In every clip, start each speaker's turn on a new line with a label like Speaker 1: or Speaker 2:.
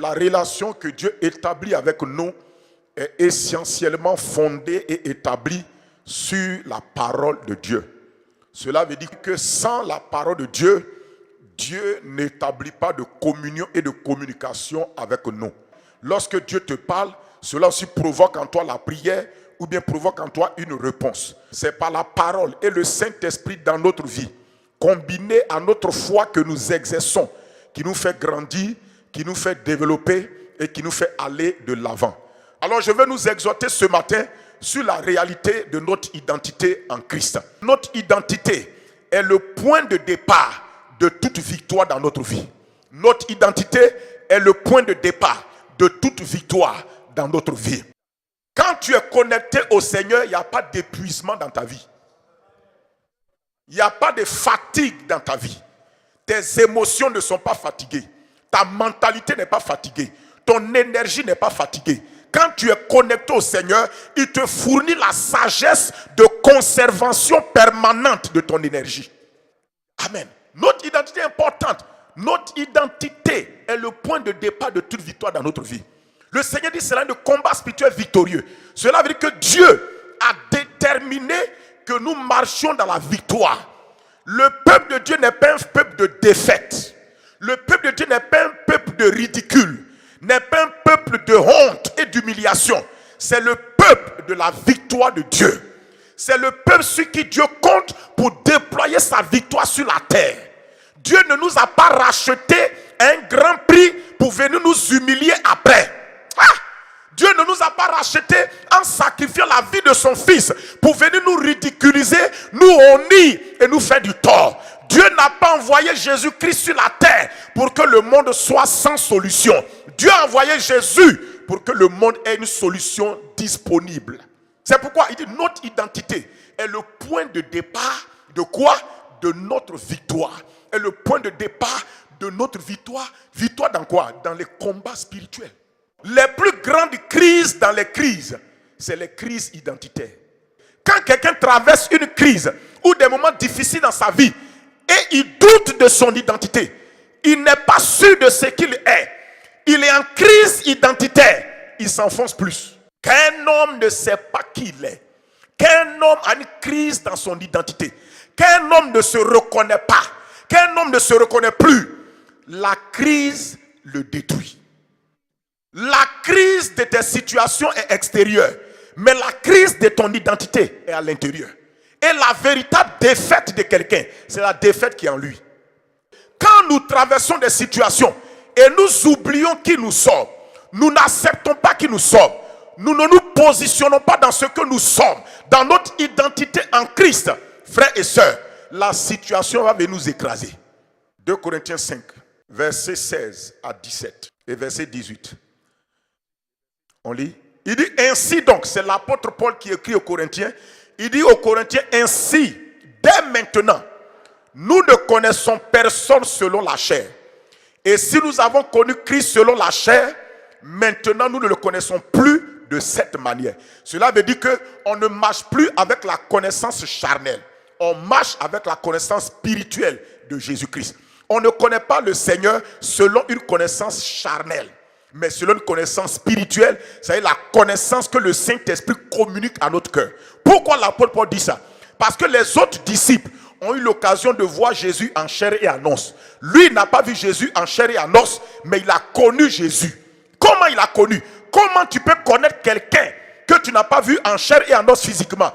Speaker 1: La relation que Dieu établit avec nous est essentiellement fondée et établie sur la parole de Dieu. Cela veut dire que sans la parole de Dieu, Dieu n'établit pas de communion et de communication avec nous. Lorsque Dieu te parle, cela aussi provoque en toi la prière ou bien provoque en toi une réponse. C'est par la parole et le Saint-Esprit dans notre vie, combiné à notre foi que nous exerçons, qui nous fait grandir, qui nous fait développer et qui nous fait aller de l'avant. Alors je veux nous exhorter ce matin sur la réalité de notre identité en Christ. Notre identité est le point de départ de toute victoire dans notre vie. Notre identité est le point de départ de toute victoire dans notre vie. Quand tu es connecté au Seigneur, il n'y a pas d'épuisement dans ta vie. Il n'y a pas de fatigue dans ta vie. Tes émotions ne sont pas fatiguées. Ta mentalité n'est pas fatiguée. Ton énergie n'est pas fatiguée. Quand tu es connecté au Seigneur, il te fournit la sagesse de conservation permanente de ton énergie. Amen. Notre identité est importante. Notre identité est le point de départ de toute victoire dans notre vie. Le Seigneur dit cela de combat spirituel victorieux. Cela veut dire que Dieu a déterminé que nous marchions dans la victoire. Le peuple de Dieu n'est pas un peuple de défaite. Le peuple de Dieu n'est pas un peuple de ridicule. N'est pas un peuple de honte et d'humiliation. C'est le peuple de la victoire de Dieu. C'est le peuple sur qui Dieu compte pour déployer sa victoire sur la terre. Dieu ne nous a pas racheté un grand prix pour venir nous humilier après. Dieu ne nous a pas racheté en sacrifiant la vie de son fils pour venir nous ridiculiser, nous honnir et nous faire du tort. Dieu n'a pas envoyé Jésus-Christ sur la terre pour que le monde soit sans solution. Dieu a envoyé Jésus pour que le monde ait une solution disponible. C'est pourquoi il dit notre identité est le point de départ de quoi? De notre victoire. Est le point de départ de notre victoire. Victoire dans quoi? Dans les combats spirituels. Les plus grandes crises dans les crises, c'est les crises identitaires. Quand quelqu'un traverse une crise ou des moments difficiles dans sa vie et il doute de son identité, il n'est pas sûr de ce qu'il est, il est en crise identitaire, il s'enfonce plus. Qu'un homme ne sait pas qui il est, qu'un homme a une crise dans son identité, qu'un homme ne se reconnaît pas, qu'un homme ne se reconnaît plus, la crise le détruit. La crise de tes situations est extérieure, mais la crise de ton identité est à l'intérieur. Et la véritable défaite de quelqu'un, c'est la défaite qui est en lui. Quand nous traversons des situations et nous oublions qui nous sommes, nous n'acceptons pas qui nous sommes, nous ne nous positionnons pas dans ce que nous sommes, dans notre identité en Christ, frères et sœurs, la situation va venir nous écraser. 2 Corinthiens 5, versets 16 à 17 et verset 18. On lit. Il dit ainsi donc, c'est l'apôtre Paul qui écrit aux Corinthiens. Il dit aux Corinthiens ainsi, dès maintenant, nous ne connaissons personne selon la chair. Et si nous avons connu Christ selon la chair, maintenant nous ne le connaissons plus de cette manière. Cela veut dire qu'on ne marche plus avec la connaissance charnelle. On marche avec la connaissance spirituelle de Jésus-Christ. On ne connaît pas le Seigneur selon une connaissance charnelle, mais selon une connaissance spirituelle, c'est la connaissance que le Saint-Esprit communique à notre cœur. Pourquoi l'apôtre Paul dit ça? Parce que les autres disciples ont eu l'occasion de voir Jésus en chair et en os. Lui, il n'a pas vu Jésus en chair et en os, mais il a connu Jésus. Comment il a connu? Comment tu peux connaître quelqu'un que tu n'as pas vu en chair et en os physiquement?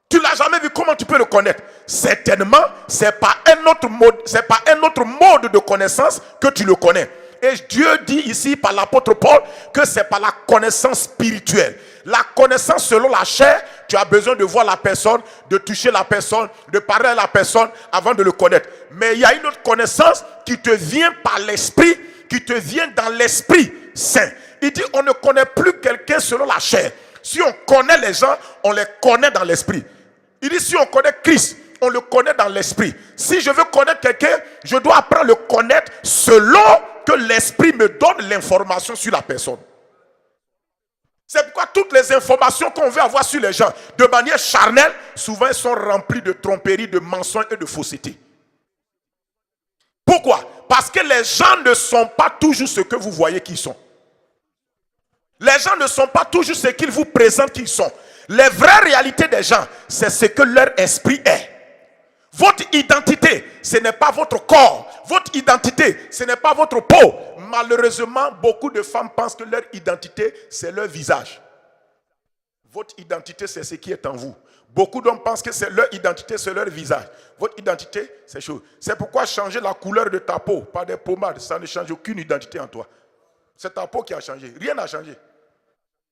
Speaker 1: Tu ne l'as jamais vu, comment tu peux le connaître? Certainement, ce n'est pas un autre mode de connaissance que tu le connais. Et Dieu dit ici par l'apôtre Paul que c'est par la connaissance spirituelle. La connaissance selon la chair, tu as besoin de voir la personne, de toucher la personne, de parler à la personne avant de le connaître. Mais il y a une autre connaissance qui te vient par l'esprit, qui te vient dans l'esprit saint. Il dit on ne connaît plus quelqu'un selon la chair. Si on connaît les gens, on les connaît dans l'esprit. Il dit si on connaît Christ, on le connaît dans l'esprit. Si je veux connaître quelqu'un, je dois apprendre à le connaître selon que l'esprit me donne l'information sur la personne. C'est pourquoi toutes les informations qu'on veut avoir sur les gens de manière charnelle, souvent elles sont remplies de tromperie, de mensonges et de fausseté. Pourquoi? Parce que les gens ne sont pas toujours ce que vous voyez qu'ils sont. Les gens ne sont pas toujours ce qu'ils vous présentent qu'ils sont. Les vraies réalités des gens, c'est ce que leur esprit est. Votre identité, ce n'est pas votre corps. Votre identité, ce n'est pas votre peau. Malheureusement, beaucoup de femmes pensent que leur identité, c'est leur visage. Votre identité, c'est ce qui est en vous. Beaucoup d'hommes pensent que c'est leur identité, c'est leur visage. Votre identité, c'est chose. C'est pourquoi changer la couleur de ta peau par des pommades, ça ne change aucune identité en toi. C'est ta peau qui a changé. Rien n'a changé.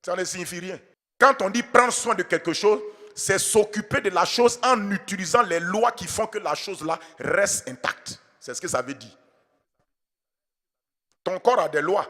Speaker 1: Ça ne signifie rien. Quand on dit prendre soin de quelque chose, c'est s'occuper de la chose en utilisant les lois qui font que la chose-là reste intacte. C'est ce que ça veut dire. Ton corps a des lois.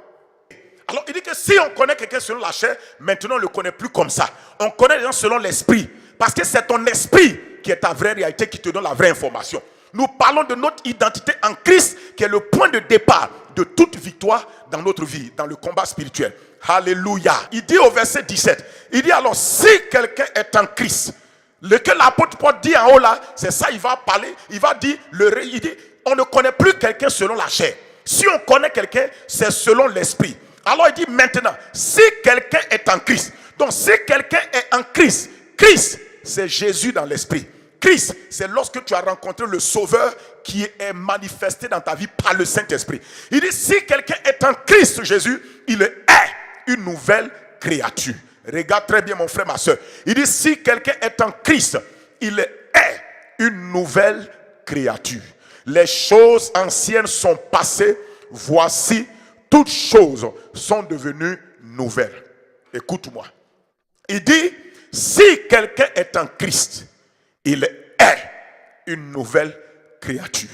Speaker 1: Alors il dit que si on connaît quelqu'un selon la chair, maintenant on ne le connaît plus comme ça. On connaît les gens selon l'esprit. Parce que c'est ton esprit qui est ta vraie réalité, qui te donne la vraie information. Nous parlons de notre identité en Christ, qui est le point de départ de toute victoire dans notre vie, dans le combat spirituel. Alléluia. Il dit au verset 17, il dit alors si quelqu'un est en Christ, le que l'apôtre Paul dit en haut là, c'est ça, il va parler, il va dire, il dit, on ne connaît plus quelqu'un selon la chair. Si on connaît quelqu'un, c'est selon l'esprit. Alors il dit maintenant, si quelqu'un est en Christ, donc si quelqu'un est en Christ, Christ, c'est Jésus dans l'esprit. Christ, c'est lorsque tu as rencontré le Sauveur qui est manifesté dans ta vie par le Saint-Esprit. Il dit, si quelqu'un est en Christ Jésus, il est une nouvelle créature. Regarde très bien mon frère, ma soeur. Il dit, si quelqu'un est en Christ, il est une nouvelle créature. Les choses anciennes sont passées, voici, toutes choses sont devenues nouvelles. Écoute-moi. Il dit, si quelqu'un est en Christ, il est une nouvelle créature.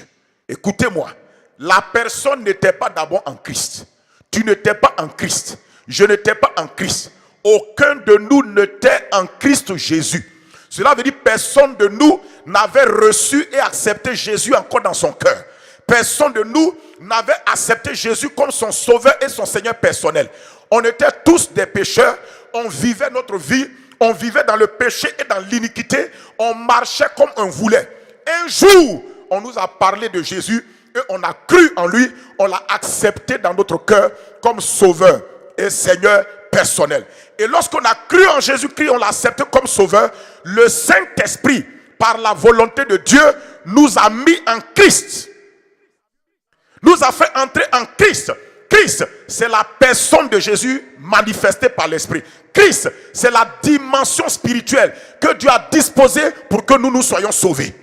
Speaker 1: Écoutez-moi, la personne n'était pas d'abord en Christ. Tu n'étais pas en Christ. Je n'étais pas en Christ. Aucun de nous n'était en Christ Jésus. Cela veut dire que personne de nous n'avait reçu et accepté Jésus encore dans son cœur. Personne de nous n'avait accepté Jésus comme son sauveur et son Seigneur personnel. On était tous des pécheurs. On vivait notre vie. On vivait dans le péché et dans l'iniquité. On marchait comme on voulait. Un jour, on nous a parlé de Jésus et on a cru en lui. On l'a accepté dans notre cœur comme sauveur et Seigneur personnel. Et lorsqu'on a cru en Jésus-Christ, on l'a accepté comme sauveur. Le Saint-Esprit, par la volonté de Dieu, nous a mis en Christ. Nous a fait entrer en Christ. Christ, c'est la personne de Jésus manifestée par l'Esprit. Christ, c'est la dimension spirituelle que Dieu a disposée pour que nous soyons sauvés.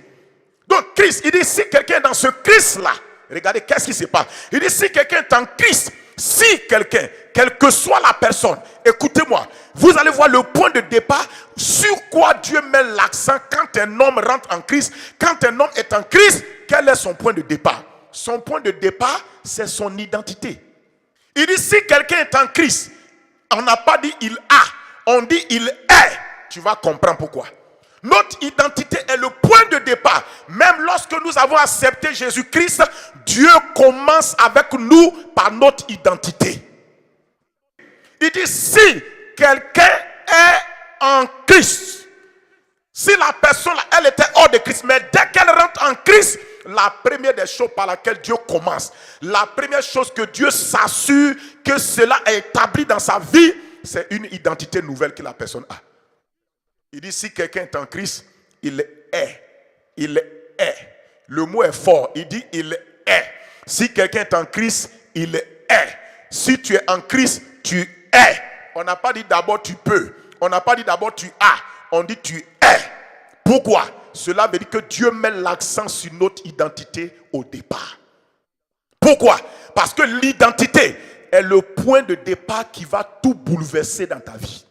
Speaker 1: Donc Christ, il dit si quelqu'un est dans ce Christ-là, regardez qu'est-ce qui se passe. Il dit si quelqu'un est en Christ, si quelqu'un, quelle que soit la personne, écoutez-moi, vous allez voir le point de départ sur quoi Dieu met l'accent quand un homme rentre en Christ. Quand un homme est en Christ, quel est son point de départ? Son point de départ, c'est son identité. Il dit si quelqu'un est en Christ, on n'a pas dit il a, on dit il est. Tu vas comprendre pourquoi. Notre identité est le point de départ. Même lorsque nous avons accepté Jésus-Christ, Dieu commence avec nous par notre identité. Il dit si quelqu'un est en Christ, si la personne, elle était hors de Christ, mais dès qu'elle rentre en Christ, la première des choses par laquelle Dieu commence, la première chose que Dieu s'assure que cela est établi dans sa vie, c'est une identité nouvelle que la personne a. Il dit si quelqu'un est en Christ, il est. Il est. Le mot est fort. Il dit il est. Si quelqu'un est en Christ, il est. Si tu es en Christ, tu es. On n'a pas dit d'abord tu peux. On n'a pas dit d'abord tu as. On dit tu es. Pourquoi? Cela veut dire que Dieu met l'accent sur notre identité au départ. Pourquoi? Parce que l'identité est le point de départ qui va tout bouleverser dans ta vie.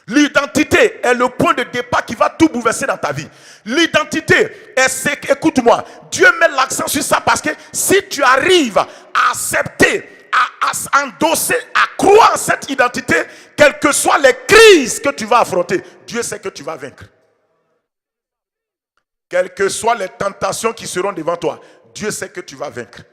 Speaker 1: L'identité est le point de départ qui va tout bouleverser dans ta vie. L'identité est, écoute-moi, Dieu met l'accent sur ça parce que si tu arrives à accepter, à endosser, à croire en cette identité, quelles que soient les crises que tu vas affronter, Dieu sait que tu vas vaincre. Quelles que soient les tentations qui seront devant toi, Dieu sait que tu vas vaincre.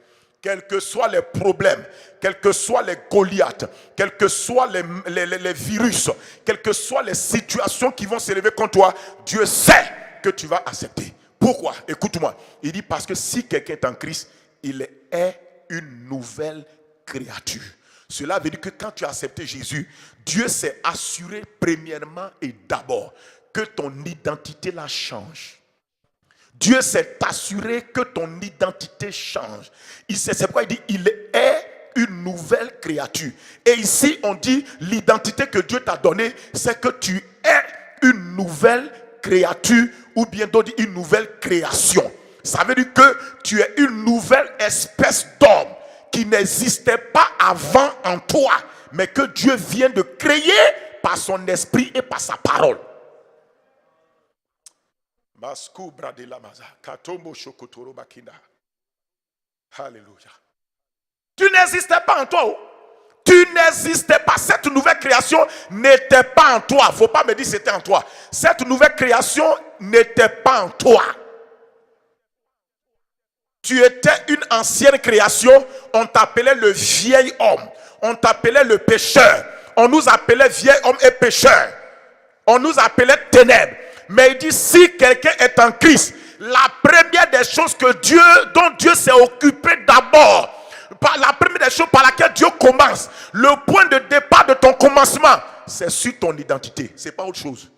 Speaker 1: Quels que soient les problèmes, quels que soient les Goliaths, quels que soient les virus, quelles que soient les situations qui vont s'élever contre toi, Dieu sait que tu vas accepter. Pourquoi? Écoute-moi. Il dit parce que si quelqu'un est en Christ, il est une nouvelle créature. Cela veut dire que quand tu as accepté Jésus, Dieu s'est assuré premièrement et d'abord que ton identité la change. Dieu s'est assuré que ton identité change. C'est pourquoi il dit il est une nouvelle créature. Et ici on dit l'identité que Dieu t'a donnée, c'est que tu es une nouvelle créature ou bien d'autres une nouvelle création. Ça veut dire que tu es une nouvelle espèce d'homme qui n'existait pas avant en toi, mais que Dieu vient de créer par son esprit et par sa parole. Alléluia. Tu n'existais pas en toi. Tu n'existais pas. Cette nouvelle création n'était pas en toi. Il ne faut pas me dire que c'était en toi. Cette nouvelle création n'était pas en toi. Tu étais une ancienne création. On t'appelait le vieil homme. On t'appelait le pécheur. On nous appelait vieil homme et pécheur. On nous appelait ténèbres. Mais il dit si quelqu'un est en Christ, la première des choses dont Dieu s'est occupé d'abord, la première des choses par laquelle Dieu commence, le point de départ de ton commencement, c'est sur ton identité. C'est pas autre chose.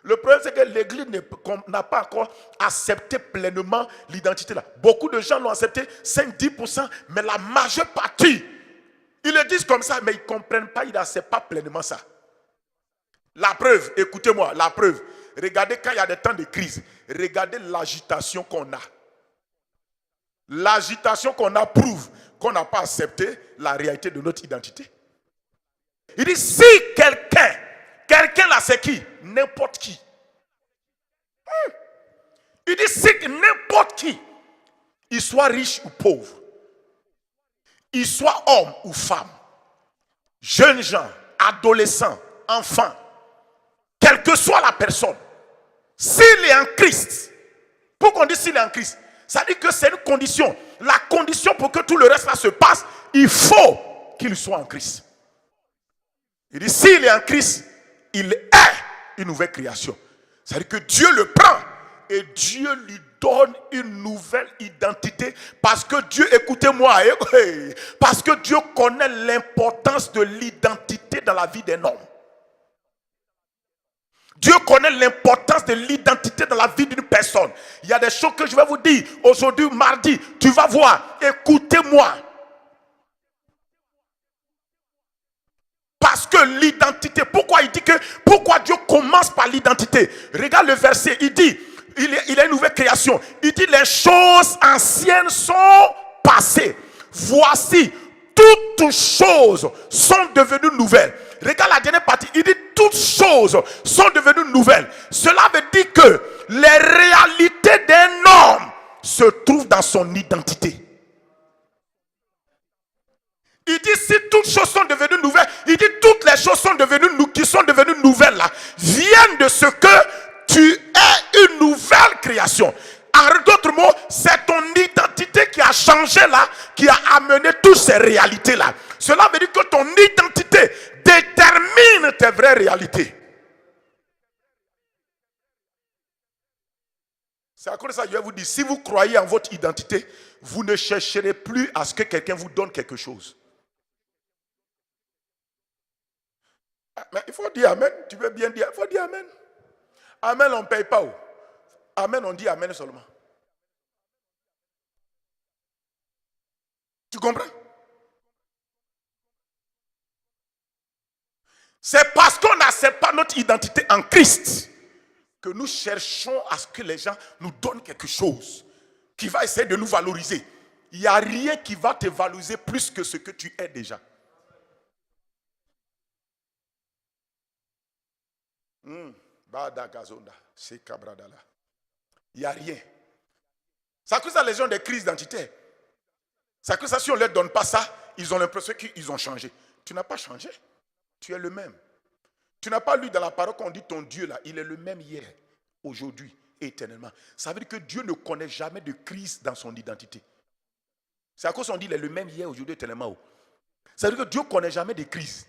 Speaker 1: Le problème, c'est que l'Église n'a pas encore accepté pleinement l'identité là. Beaucoup de gens l'ont accepté, 5-10%, mais la majeure partie, ils le disent comme ça, mais ils ne comprennent pas, ils n'acceptent pas pleinement ça. La preuve, écoutez-moi, la preuve. Regardez quand il y a des temps de crise, regardez l'agitation qu'on a. L'agitation qu'on a prouve qu'on n'a pas accepté la réalité de notre identité. Il dit si quelqu'un là c'est qui? N'importe qui. Il dit si n'importe qui, il soit riche ou pauvre, il soit homme ou femme, jeunes gens, adolescents, enfants, quelle que soit la personne, s'il est en Christ, pourquoi on dit s'il est en Christ? Ça dit que c'est une condition. La condition pour que tout le reste là se passe, il faut qu'il soit en Christ. Il dit s'il est en Christ, il est une nouvelle création. Ça veut dire que Dieu le prend et Dieu lui donne une nouvelle identité parce que Dieu, écoutez-moi, parce que Dieu connaît l'importance de l'identité dans la vie d'un homme. Dieu connaît l'importance de l'identité dans la vie d'une personne. Il y a des choses que je vais vous dire aujourd'hui, mardi. Tu vas voir, écoutez-moi. Parce que l'identité, pourquoi Dieu commence par l'identité? Regarde le verset, il dit, il est une nouvelle création. Il dit, les choses anciennes sont passées. Voici, toutes choses sont devenues nouvelles. Regarde la dernière partie, il dit, toutes choses sont devenues nouvelles. Cela veut dire que les réalités d'un homme se trouvent dans son identité. Il dit si toutes choses sont devenues nouvelles, il dit toutes les choses qui sont devenues nouvelles là, viennent de ce que tu es une nouvelle création. En d'autres mots, c'est ton identité qui a changé là, qui a amené toutes ces réalités là. Cela veut dire que ton identité détermine tes vraies réalités. C'est à cause de ça que je vais vous dire, si vous croyez en votre identité, vous ne chercherez plus à ce que quelqu'un vous donne quelque chose. Mais il faut dire Amen. Tu veux bien dire, il faut dire Amen. Amen, on ne paye pas. Amen, on dit Amen seulement. Tu comprends? C'est parce qu'on n'accepte pas notre identité en Christ que nous cherchons à ce que les gens nous donnent quelque chose qui va essayer de nous valoriser. Il n'y a rien qui va te valoriser plus que ce que tu es déjà. Il n'y a rien. C'est que ça les gens des crises d'identité. C'est que ça si on ne leur donne pas ça, ils ont l'impression qu'ils ont changé. Tu n'as pas changé. Tu es le même. Tu n'as pas lu dans la parole qu'on dit ton Dieu là, il est le même hier, aujourd'hui et éternellement. Ça veut dire que Dieu ne connaît jamais de crise dans son identité. C'est à cause qu'on dit il est le même hier, aujourd'hui et éternellement. Ça veut dire que Dieu ne connaît jamais de crise.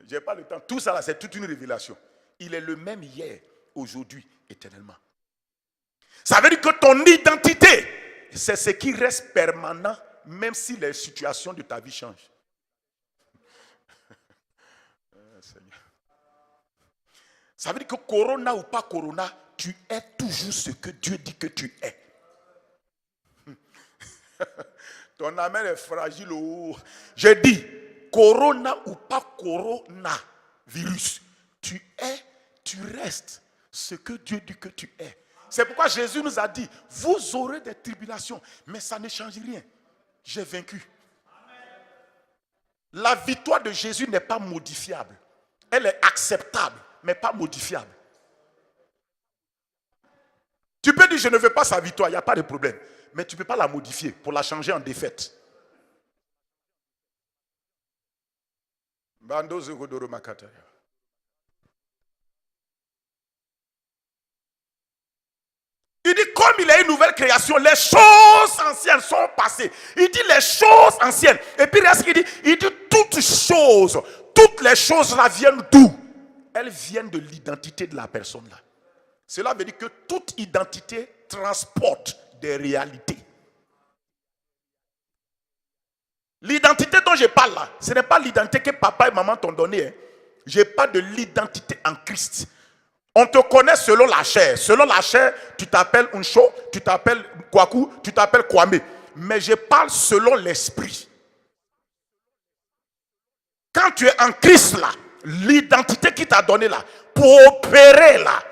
Speaker 1: Je n'ai pas le temps. Tout ça là, c'est toute une révélation. Il est le même hier, aujourd'hui, éternellement. Ça veut dire que ton identité c'est ce qui reste permanent, même si les situations de ta vie changent. Ça veut dire que corona ou pas corona, tu es toujours ce que Dieu dit que tu es. Ton amen est fragile. Oh. J'ai dit, corona ou pas coronavirus, tu restes ce que Dieu dit que tu es. C'est pourquoi Jésus nous a dit, vous aurez des tribulations, mais ça ne change rien. J'ai vaincu. La victoire de Jésus n'est pas modifiable. Elle est acceptable, mais pas modifiable. Tu peux dire, je ne veux pas sa victoire, il n'y a pas de problème. Mais tu ne peux pas la modifier pour la changer en défaite. Il dit, comme il est une nouvelle création, les choses anciennes sont passées. Il dit les choses anciennes. Et puis reste qu'il dit, toutes les choses là viennent d'où? Elles viennent de l'identité de la personne là. Cela veut dire que toute identité transporte des réalités. L'identité dont je parle là, ce n'est pas l'identité que papa et maman t'ont donnée. Hein. Je parle de l'identité en Christ. On te connaît selon la chair. Selon la chair, tu t'appelles Unsho, tu t'appelles Kwaku, tu t'appelles Kwame. Mais je parle selon l'esprit. Quand tu es en Christ là, l'identité qui t'a donné là, pour opérer là,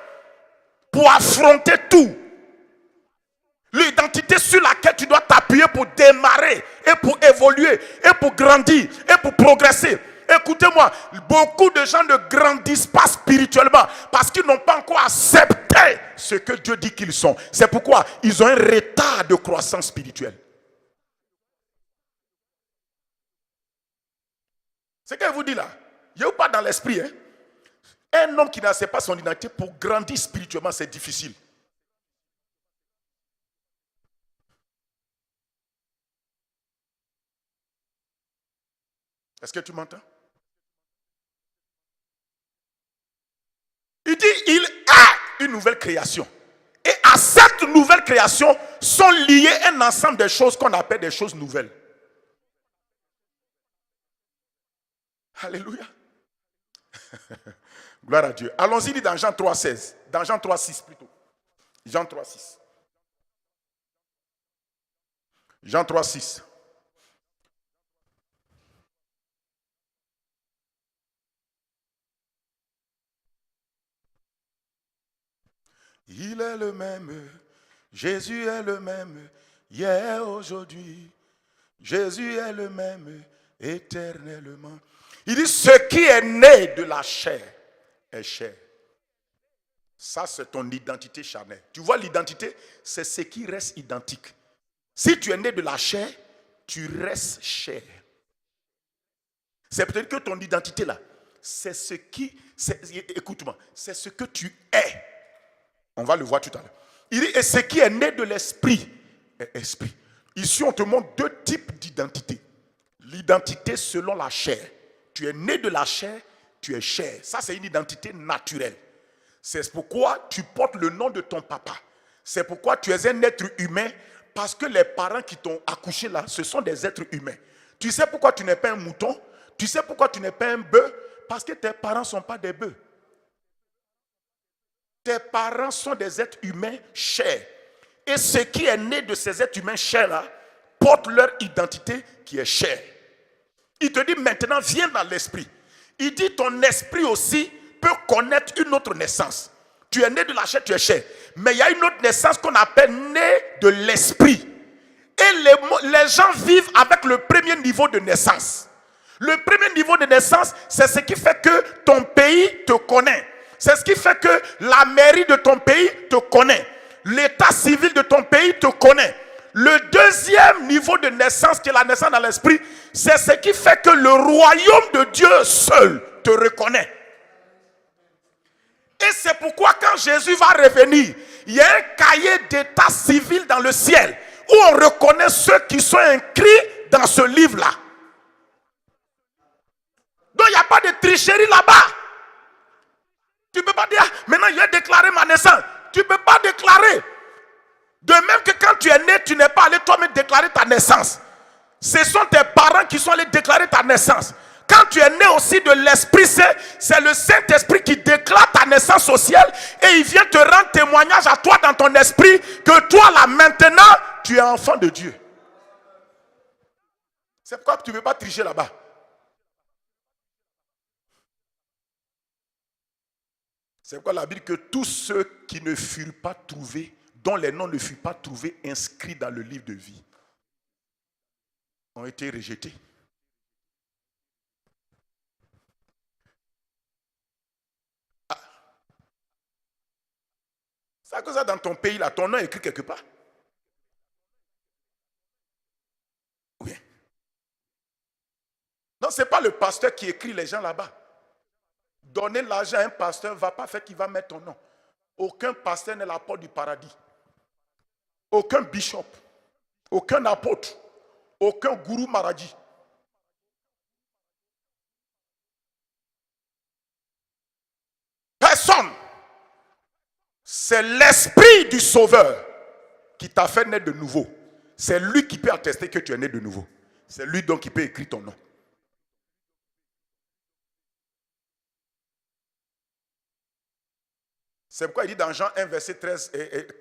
Speaker 1: pour affronter tout. L'identité sur laquelle tu dois t'appuyer pour démarrer et pour évoluer et pour grandir et pour progresser. Écoutez-moi, beaucoup de gens ne grandissent pas spirituellement parce qu'ils n'ont pas encore accepté ce que Dieu dit qu'ils sont. C'est pourquoi ils ont un retard de croissance spirituelle. C'est ce que je vous dis là. Il n'y a pas dans l'esprit. Hein? Un homme qui n'accepte pas son identité pour grandir spirituellement, c'est difficile. Est-ce que tu m'entends? Il dit, il est une nouvelle création. Et à cette nouvelle création sont liées un ensemble de choses qu'on appelle des choses nouvelles. Alléluia. Gloire à Dieu. Allons-y dans Jean 3,16. Dans Jean 3,6 plutôt. Jean 3,6. Jean 3,6. Il est le même, Jésus est le même, hier, aujourd'hui. Jésus est le même, éternellement. Il dit, ce qui est né de la chair est chair. Ça, c'est ton identité charnelle. Tu vois, l'identité, c'est ce qui reste identique. Si tu es né de la chair, tu restes chair. C'est peut-être que ton identité là, c'est ce qui, écoute-moi, c'est ce que tu es. On va le voir tout à l'heure. Il dit, et ce qui est né de l'esprit est esprit. Ici, on te montre deux types d'identité. L'identité selon la chair. Tu es né de la chair, tu es chair. Ça, c'est une identité naturelle. C'est pourquoi tu portes le nom de ton papa. C'est pourquoi tu es un être humain, parce que les parents qui t'ont accouché là, ce sont des êtres humains. Tu sais pourquoi tu n'es pas un mouton? Tu sais pourquoi tu n'es pas un bœuf? Parce que tes parents ne sont pas des bœufs. Tes parents sont des êtres humains chers. Et ce qui est né de ces êtres humains chers-là porte leur identité qui est chère. Il te dit maintenant, viens dans l'esprit. Il dit ton esprit aussi peut connaître une autre naissance. Tu es né de la chair, tu es chair. Mais il y a une autre naissance qu'on appelle né de l'esprit. Et les gens vivent avec le premier niveau de naissance. Le premier niveau de naissance, c'est ce qui fait que ton pays te connaît. C'est ce qui fait que la mairie de ton pays te connaît. L'état civil de ton pays te connaît. Le deuxième niveau de naissance, qui est la naissance dans l'esprit, c'est ce qui fait que le royaume de Dieu seul te reconnaît. Et c'est pourquoi quand Jésus va revenir, il y a un cahier d'état civil dans le ciel où on reconnaît ceux qui sont inscrits dans ce livre-là. Donc il n'y a pas de tricherie là-bas. Tu ne peux pas dire, maintenant j'ai déclaré ma naissance. Tu ne peux pas déclarer. De même que quand tu es né, tu n'es pas allé toi-même déclarer ta naissance. Ce sont tes parents qui sont allés déclarer ta naissance. Quand tu es né aussi de l'Esprit Saint, c'est le Saint-Esprit qui déclare ta naissance au ciel et il vient te rendre témoignage à toi dans ton esprit que toi là maintenant, tu es enfant de Dieu. C'est pourquoi tu ne veux pas tricher là-bas. C'est pourquoi la Bible dit que tous ceux qui ne furent pas trouvés, dont les noms ne furent pas trouvés inscrits dans le livre de vie, ont été rejetés. Ah. C'est à cause ça dans ton pays, là, ton nom est écrit quelque part. Oui. Non, ce n'est pas le pasteur qui écrit les gens là-bas. Donner l'argent à un pasteur ne va pas faire qu'il va mettre ton nom. Aucun pasteur n'est la porte du paradis. Aucun bishop, aucun apôtre, aucun gourou maradie. Personne. C'est l'esprit du Sauveur qui t'a fait naître de nouveau. C'est lui qui peut attester que tu es né de nouveau. C'est lui donc qui peut écrire ton nom. C'est pourquoi il dit dans Jean 1, verset 13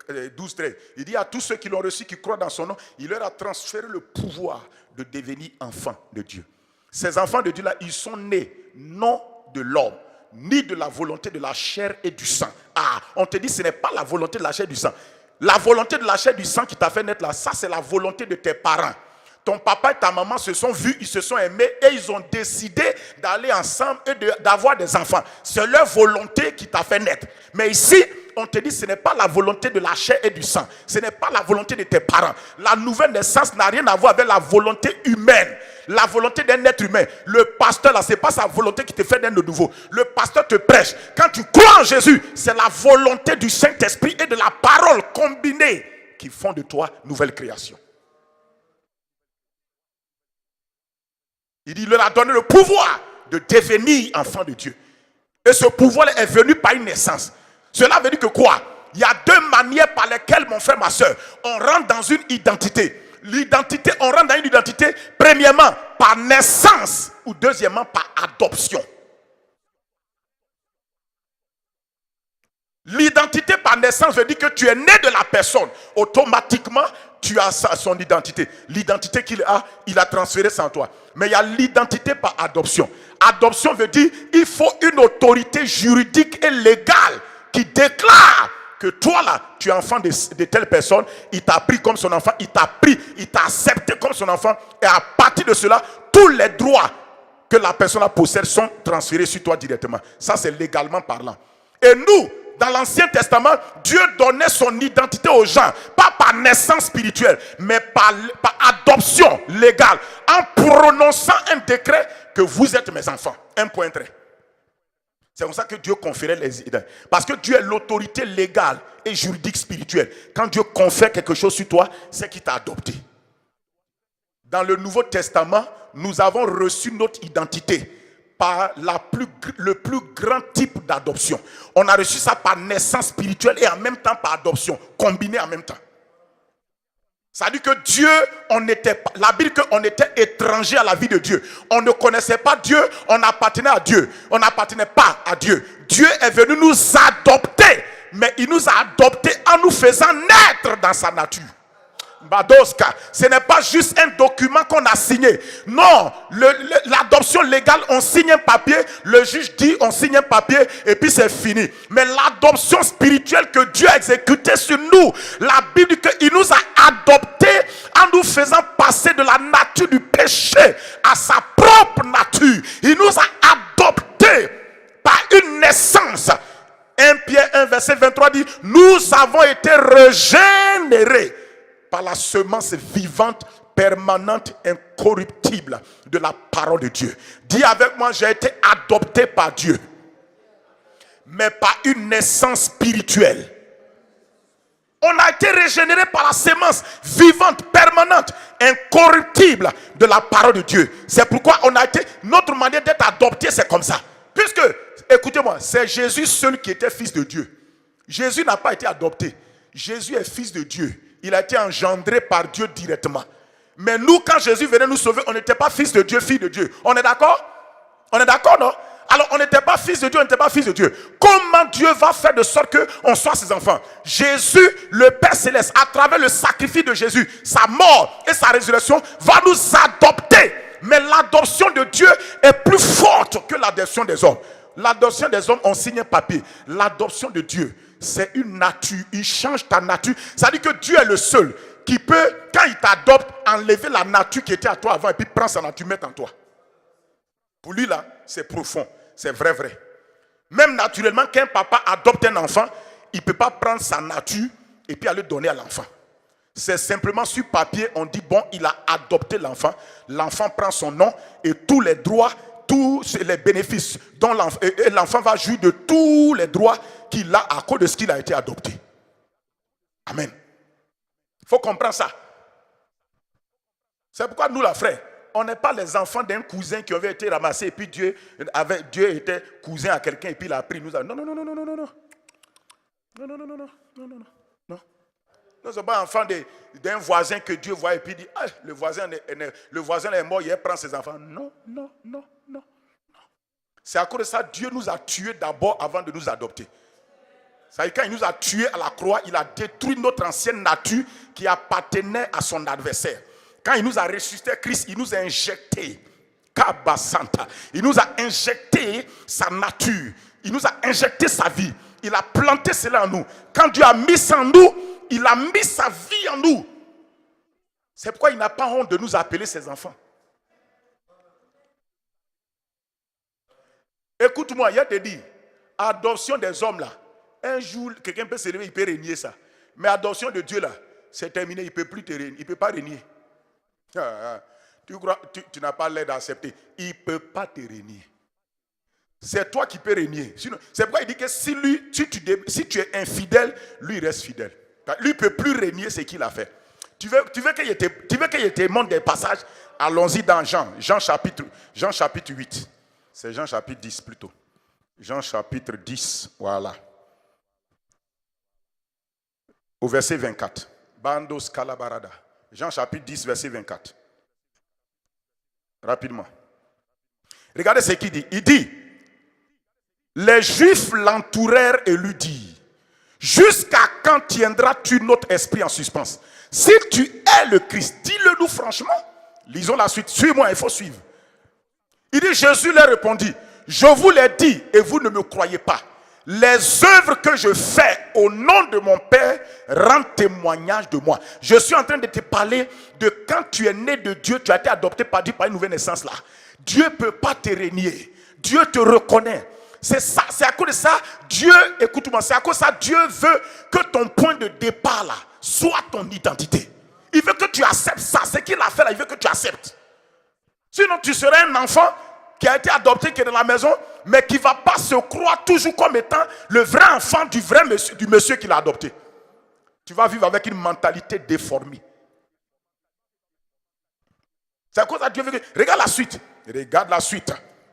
Speaker 1: et 12, 13, il dit à tous ceux qui l'ont reçu, qui croient dans son nom, il leur a transféré le pouvoir de devenir enfants de Dieu. Ces enfants de Dieu-là, ils sont nés non de l'homme, ni de la volonté de la chair et du sang. Ah, on te dit ce n'est pas la volonté de la chair et du sang. La volonté de la chair et du sang qui t'a fait naître là, ça c'est la volonté de tes parents. Ton papa et ta maman se sont vus, ils se sont aimés et ils ont décidé d'aller ensemble et d'avoir des enfants. C'est leur volonté qui t'a fait naître. Mais ici, on te dit ce n'est pas la volonté de la chair et du sang. Ce n'est pas la volonté de tes parents. La nouvelle naissance n'a rien à voir avec la volonté humaine. La volonté d'un être humain. Le pasteur là, ce n'est pas sa volonté qui te fait naître de nouveau. Le pasteur te prêche. Quand tu crois en Jésus, c'est la volonté du Saint-Esprit et de la parole combinée qui font de toi nouvelle création. Il dit, il leur a donné le pouvoir de devenir enfant de Dieu. Et ce pouvoir est venu par une naissance. Cela veut dire que quoi? Il y a deux manières par lesquelles, mon frère, ma soeur, on rentre dans une identité. L'identité, on rentre dans une identité, premièrement, par naissance, ou deuxièmement, par adoption. L'identité par naissance veut dire que tu es né de la personne. Automatiquement, tu as son identité. L'identité qu'il a, il a transféré ça en toi. Mais il y a l'identité par adoption. Adoption veut dire il faut une autorité juridique et légale qui déclare que toi là, tu es enfant de telle personne. Il t'a pris comme son enfant. Il t'a pris, il t'a accepté comme son enfant. Et à partir de cela, tous les droits que la personne possède sont transférés sur toi directement. Ça, c'est légalement parlant. Et nous, dans l'Ancien Testament, Dieu donnait son identité aux gens, pas par naissance spirituelle, mais par adoption légale, en prononçant un décret que vous êtes mes enfants. Un point trait. C'est comme ça que Dieu conférait les idées. Parce que Dieu est l'autorité légale et juridique spirituelle. Quand Dieu confère quelque chose sur toi, c'est qu'il t'a adopté. Dans le Nouveau Testament, nous avons reçu notre identité par le plus grand type d'adoption. On a reçu ça par naissance spirituelle et en même temps par adoption, combiné en même temps. Ça veut dire que Dieu, la Bible dit qu'on était étranger à la vie de Dieu. On ne connaissait pas Dieu, on appartenait à Dieu. On n'appartenait pas à Dieu. Dieu est venu nous adopter, mais il nous a adoptés en nous faisant naître dans sa nature. Badoska, ce n'est pas juste un document qu'on a signé. Non, l'adoption légale, on signe un papier, le juge dit on signe un papier et puis c'est fini. Mais l'adoption spirituelle que Dieu a exécutée sur nous, la Bible dit qu'il nous a adoptés en nous faisant passer de la nature du péché à sa propre nature. Il nous a adoptés par une naissance. 1 Pierre 1 verset 23 dit, nous avons été régénérés par la semence vivante, permanente, incorruptible de la parole de Dieu. Dis avec moi, j'ai été adopté par Dieu, mais par une naissance spirituelle. On a été régénéré par la semence vivante, permanente, incorruptible de la parole de Dieu. C'est pourquoi on a été, notre manière d'être adopté, c'est comme ça. Puisque, écoutez-moi, c'est Jésus seul qui était fils de Dieu. Jésus n'a pas été adopté. Jésus est fils de Dieu. Il a été engendré par Dieu directement. Mais nous, quand Jésus venait nous sauver, on n'était pas fils de Dieu, fille de Dieu. On est d'accord? On est d'accord, non? Alors, on n'était pas fils de Dieu, on n'était pas fils de Dieu. Comment Dieu va faire de sorte qu'on soit ses enfants? Jésus, le Père Céleste, à travers le sacrifice de Jésus, sa mort et sa résurrection, va nous adopter. Mais l'adoption de Dieu est plus forte que l'adoption des hommes. L'adoption des hommes, on signe un papier. L'adoption de Dieu, c'est une nature. Il change ta nature. Ça veut dire que Dieu est le seul qui peut, quand il t'adopte, enlever la nature qui était à toi avant et puis prendre sa nature, mettre en toi. Pour lui, là, c'est profond. C'est vrai, vrai. Même naturellement, quand un papa adopte un enfant, il ne peut pas prendre sa nature et puis aller donner à l'enfant. C'est simplement sur papier, on dit, bon, il a adopté l'enfant. L'enfant prend son nom et tous les droits, tous les bénéfices dont l'enfant va jouir de tous les droits qu'il a à cause de ce qu'il a été adopté. Amen. Il faut comprendre ça. C'est pourquoi nous, la frère, on n'est pas les enfants d'un cousin qui avait été ramassé et puis Dieu était cousin à quelqu'un et puis il a pris. Nous a... Non. Non. Nous ne sommes pas enfants d'un voisin que Dieu voit et puis dit, ah, le voisin est mort, il prend ses enfants. Non. C'est à cause de ça, Dieu nous a tués d'abord avant de nous adopter. Ça veut dire, quand il nous a tués à la croix, il a détruit notre ancienne nature qui appartenait à son adversaire. Quand il nous a ressuscité Christ, il nous a injecté Kabasanta. Il nous a injecté sa nature. Il nous a injecté sa vie. Il a planté cela en nous. Quand Dieu a mis ça en nous, il a mis sa vie en nous. C'est pourquoi il n'a pas honte de nous appeler ses enfants. Écoute-moi, il te dit, adoption des hommes là. Un jour, quelqu'un peut se lever, il peut régner ça. Mais adoption de Dieu là, c'est terminé, il ne peut plus te régner. Il ne peut pas régner. Tu n'as pas l'air d'accepter. Il ne peut pas te régner. C'est toi qui peux régner. C'est pourquoi il dit que si tu es infidèle, lui il reste fidèle. Lui ne peut plus régner ce qu'il a fait. Tu veux qu'il te montre des passages? Allons-y dans Jean chapitre 8. C'est Jean chapitre 10 plutôt. Jean chapitre 10, voilà. Au verset 24. Bandos Kalabarada. Jean chapitre 10, verset 24. Rapidement. Regardez ce qu'il dit. Il dit, les Juifs l'entourèrent et lui dirent, jusqu'à quand tiendras-tu notre esprit en suspens? Si tu es le Christ, dis-le nous franchement. Lisons la suite. Suis-moi, il faut suivre. Il dit, Jésus leur répondit, je vous l'ai dit et vous ne me croyez pas. Les œuvres que je fais au nom de mon Père rendent témoignage de moi. Je suis en train de te parler de quand tu es né de Dieu, tu as été adopté par Dieu par une nouvelle naissance là. Dieu ne peut pas te régner. Dieu te reconnaît. C'est ça, c'est à cause de ça, Dieu, écoute-moi, c'est à cause de ça, Dieu veut que ton point de départ là soit ton identité. Il veut que tu acceptes ça, ce qu'il a fait là, il veut que tu acceptes. Sinon tu serais un enfant qui a été adopté, qui est dans la maison, mais qui ne va pas se croire toujours comme étant le vrai enfant du monsieur qui l'a adopté. Tu vas vivre avec une mentalité déformée. C'est à cause de ça, Dieu veut que... Regarde la suite.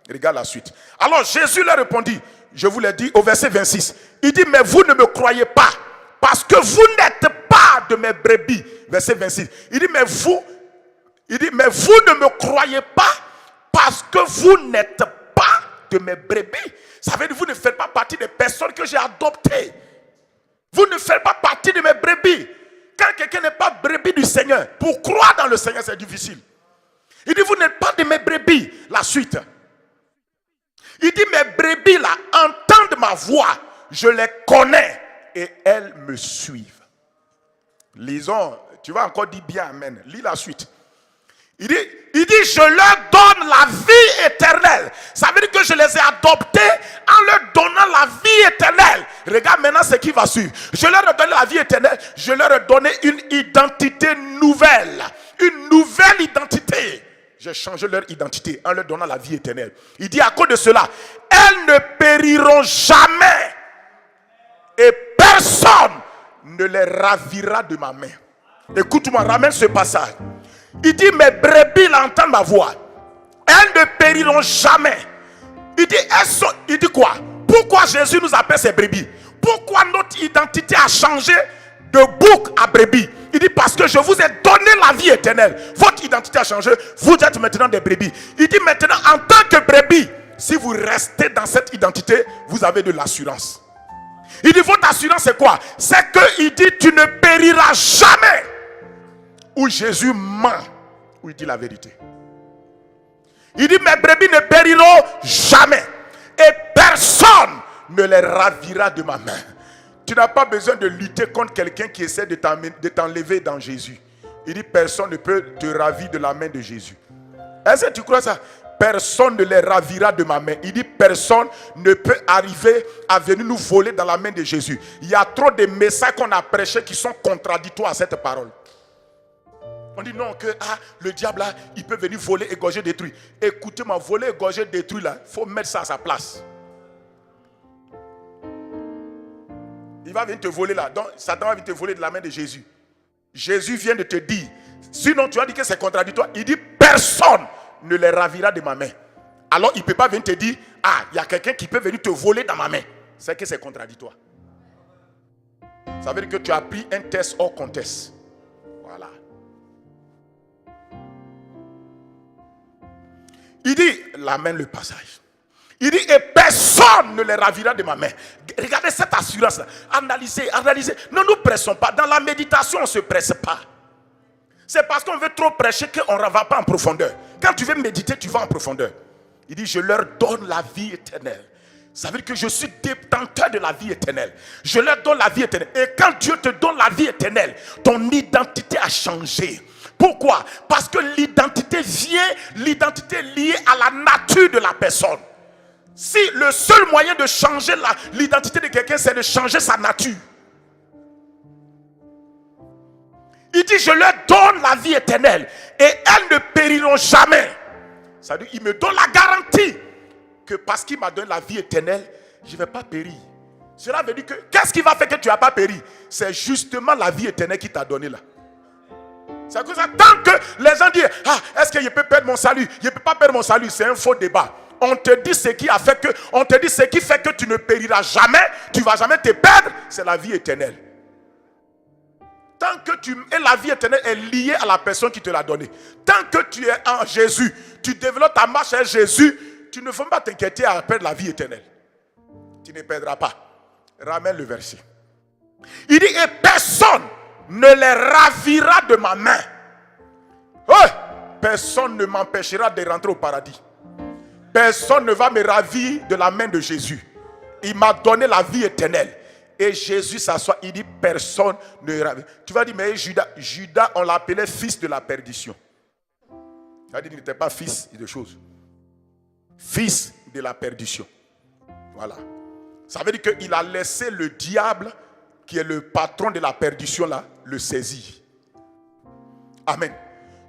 Speaker 1: Regarde la suite. Alors Jésus leur répondit, je vous l'ai dit au verset 26. Il dit, mais vous ne me croyez pas, parce que vous n'êtes pas de mes brebis. Verset 26. Il dit, mais vous ne me croyez pas, parce que vous n'êtes pas de mes brebis. Ça veut dire que vous ne faites pas partie des personnes que j'ai adoptées. Vous ne faites pas partie de mes brebis. Quand quelqu'un n'est pas brebis du Seigneur, pour croire dans le Seigneur, c'est difficile. Il dit, vous n'êtes pas de mes brebis. La suite. Il dit, mes brebis là entendent ma voix. Je les connais et elles me suivent. Lisons. Tu vas encore dire bien amen. Lis la suite. Il dit, je leur donne la vie éternelle. Ça veut dire que je les ai adoptés en leur donnant la vie éternelle. Regarde maintenant ce qui va suivre. Je leur ai donné la vie éternelle. Je leur ai donné une identité nouvelle. Une nouvelle identité. J'ai changé leur identité en leur donnant la vie éternelle. Il dit à cause de cela, elles ne périront jamais. Et personne ne les ravira de ma main. Écoute-moi, ramène ce passage. Il dit, mes brebis entendent ma voix. Elles ne périront jamais. Il dit quoi? Pourquoi Jésus nous appelle ses brebis? Pourquoi notre identité a changé de bouc à brebis? Il dit parce que je vous ai donné la vie éternelle. Votre identité a changé. Vous êtes maintenant des brebis. Il dit maintenant en tant que brebis, si vous restez dans cette identité, vous avez de l'assurance. Il dit votre assurance c'est quoi? C'est qu'il dit tu ne périras jamais. Où Jésus ment, où il dit la vérité. Il dit mes brebis ne périront jamais. Et personne ne les ravira de ma main. Tu n'as pas besoin de lutter contre quelqu'un qui essaie de t'enlever dans Jésus. Il dit personne ne peut te ravir de la main de Jésus. Est-ce que tu crois ça? Personne ne les ravira de ma main. Il dit personne ne peut arriver à venir nous voler dans la main de Jésus. Il y a trop de messages qu'on a prêchés qui sont contradictoires à cette parole. On dit non, que le diable là, il peut venir voler, égorger, détruire. Écoutez-moi, voler, égorger, détruire là, il faut mettre ça à sa place. Il va venir te voler là. Donc Satan va venir te voler de la main de Jésus. Jésus vient de te dire. Sinon tu as dit que c'est contradictoire. Il dit personne ne les ravira de ma main. Alors il ne peut pas venir te dire il y a quelqu'un qui peut venir te voler dans ma main. C'est que c'est contradictoire. Ça veut dire que tu as pris un test hors contexte. Voilà. Il dit, l'amène le passage. Il dit, et personne ne les ravira de ma main. Regardez cette assurance-là. Analysez, analysez. Ne nous pressons pas. Dans la méditation, on ne se presse pas. C'est parce qu'on veut trop prêcher qu'on ne va pas en profondeur. Quand tu veux méditer, tu vas en profondeur. Il dit, je leur donne la vie éternelle. Ça veut dire que je suis détenteur de la vie éternelle. Je leur donne la vie éternelle. Et quand Dieu te donne la vie éternelle, ton identité a changé. Pourquoi? Parce que l'identité l'identité liée à la nature de la personne. Si le seul moyen de changer l'identité de quelqu'un, c'est de changer sa nature. Il dit, je leur donne la vie éternelle et elles ne périront jamais. Ça veut dire, il me donne la garantie que parce qu'il m'a donné la vie éternelle, je ne vais pas périr. Cela veut dire que, qu'est-ce qui va faire que tu n'as pas péri? C'est justement la vie éternelle qui t'a donné là. C'est comme ça, tant que les gens disent, est-ce que je peux perdre mon salut? Je ne peux pas perdre mon salut, c'est un faux débat. On te dit ce qui fait que tu ne périras jamais, tu ne vas jamais te perdre, c'est la vie éternelle. Tant que la vie éternelle est liée à la personne qui te l'a donnée. Tant que tu es en Jésus, tu développes ta marche avec Jésus, tu ne faut pas t'inquiéter à perdre la vie éternelle. Tu ne perdras pas. Ramène le verset. Il dit, et personne ne les ravira de ma main. Personne ne m'empêchera de rentrer au paradis. Personne ne va me ravir de la main de Jésus. Il m'a donné la vie éternelle. Et Jésus s'assoit, il dit personne ne ravira. Tu vas dire, mais Judas, on l'appelait fils de la perdition. C'est-à-dire qu'il n'était pas fils de choses. Fils de la perdition. Voilà. Ça veut dire qu'il a laissé le diable, qui est le patron de la perdition là, le saisir. Amen.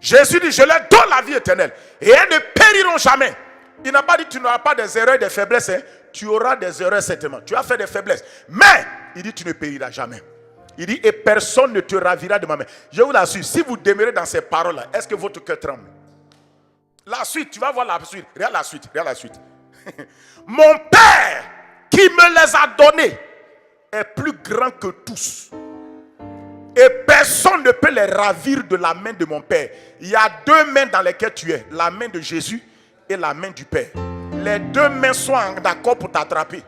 Speaker 1: Jésus dit, je leur donne la vie éternelle. Et elles ne périront jamais. Il n'a pas dit, tu n'auras pas des erreurs et des faiblesses. Tu auras des erreurs certainement. Tu as fait des faiblesses. Mais, il dit, tu ne périras jamais. Il dit, et personne ne te ravira de ma main. Je vous l'assure, si vous demeurez dans ces paroles-là, est-ce que votre cœur tremble? La suite, tu vas voir la suite. Regarde la suite, regarde la suite. Mon Père qui me les a donnés est plus grand que tous. Et personne ne peut les ravir de la main de mon Père. Il y a deux mains dans lesquelles tu es. La main de Jésus et la main du Père. Les deux mains sont d'accord pour t'attraper.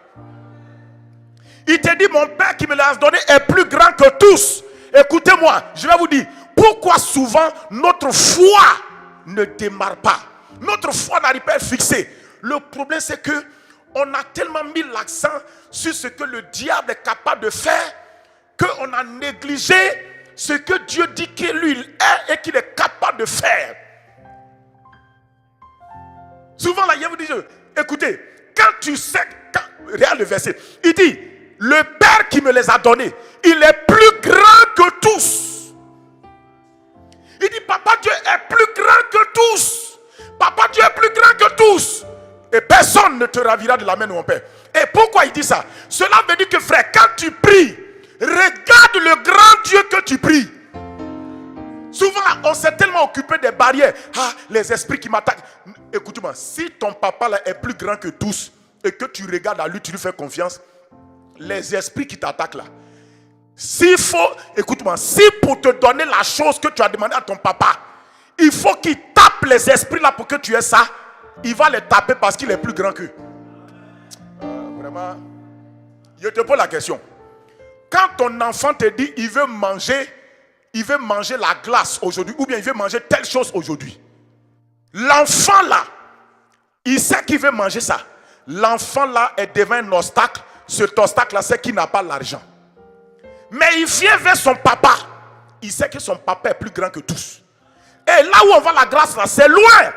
Speaker 1: Il te dit, mon Père qui me les a donnés est plus grand que tous. Écoutez-moi, je vais vous dire, pourquoi souvent notre foi ne démarre pas. Notre foi n'arrive pas à être fixée. Le problème c'est que on a tellement mis l'accent sur ce que le diable est capable de faire qu'on a négligé ce que Dieu dit qu'il lui est et qu'il est capable de faire. Souvent là, il vous dit, écoutez, quand tu sais, regarde le verset, il dit, le Père qui me les a donnés, il est plus grand que tous. Il dit, Papa Dieu est plus grand que tous. Papa Dieu est plus grand que tous. Et personne ne te ravira de la main de mon Père. Et pourquoi il dit ça? Cela veut dire que frère, quand tu pries, regarde le grand Dieu que tu pries. Souvent, on s'est tellement occupé des barrières. Les esprits qui m'attaquent. Écoute-moi, si ton papa là est plus grand que tous et que tu regardes à lui, tu lui fais confiance, les esprits qui t'attaquent là, S'il faut, écoute-moi, si pour te donner la chose que tu as demandé à ton papa, il faut qu'il tape les esprits là pour que tu aies ça, il va les taper parce qu'il est plus grand qu'eux. Vraiment, je te pose la question. Quand ton enfant te dit il veut manger la glace aujourd'hui, ou bien il veut manger telle chose aujourd'hui, l'enfant là, il sait qu'il veut manger ça. L'enfant là est devant un obstacle. Cet obstacle là, c'est qu'il n'a pas l'argent. Mais il vient vers son papa. Il sait que son papa est plus grand que tous. Et là où on va la grâce là, c'est loin.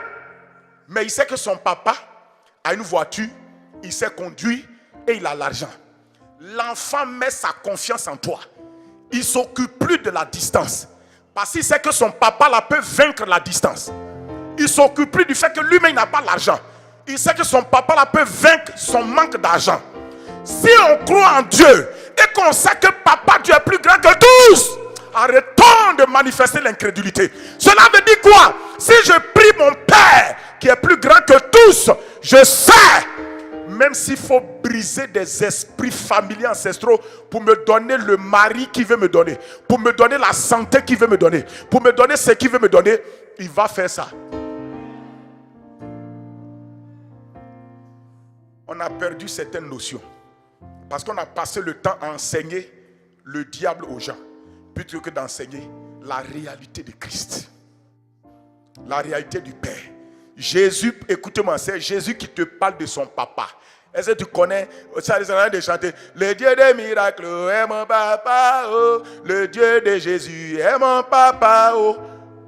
Speaker 1: Mais il sait que son papa a une voiture, il sait conduire et il a l'argent. L'enfant met sa confiance en toi. Il ne s'occupe plus de la distance. Parce qu'il sait que son papa là peut vaincre la distance. Il ne s'occupe plus du fait que lui-même n'a pas l'argent. Il sait que son papa là peut vaincre son manque d'argent. Si on croit en Dieu et qu'on sait que papa Dieu est plus grand que tous, arrêtons de manifester l'incrédulité. Cela veut dire quoi? Si je prie mon Père qui est plus grand que tous, je sais, même s'il faut briser des esprits familiers ancestraux pour me donner le mari qu'il veut me donner, pour me donner la santé qu'il veut me donner, pour me donner ce qu'il veut me donner, il va faire ça. On a perdu certaines notions. Parce qu'on a passé le temps à enseigner le diable aux gens, plutôt que d'enseigner la réalité de Christ. La réalité du Père. Jésus, écoutez-moi, c'est Jésus qui te parle de son papa. Est-ce que tu connais, ça les a de chanter, le Dieu des miracles est mon papa, oh. Le Dieu de Jésus est mon papa, oh.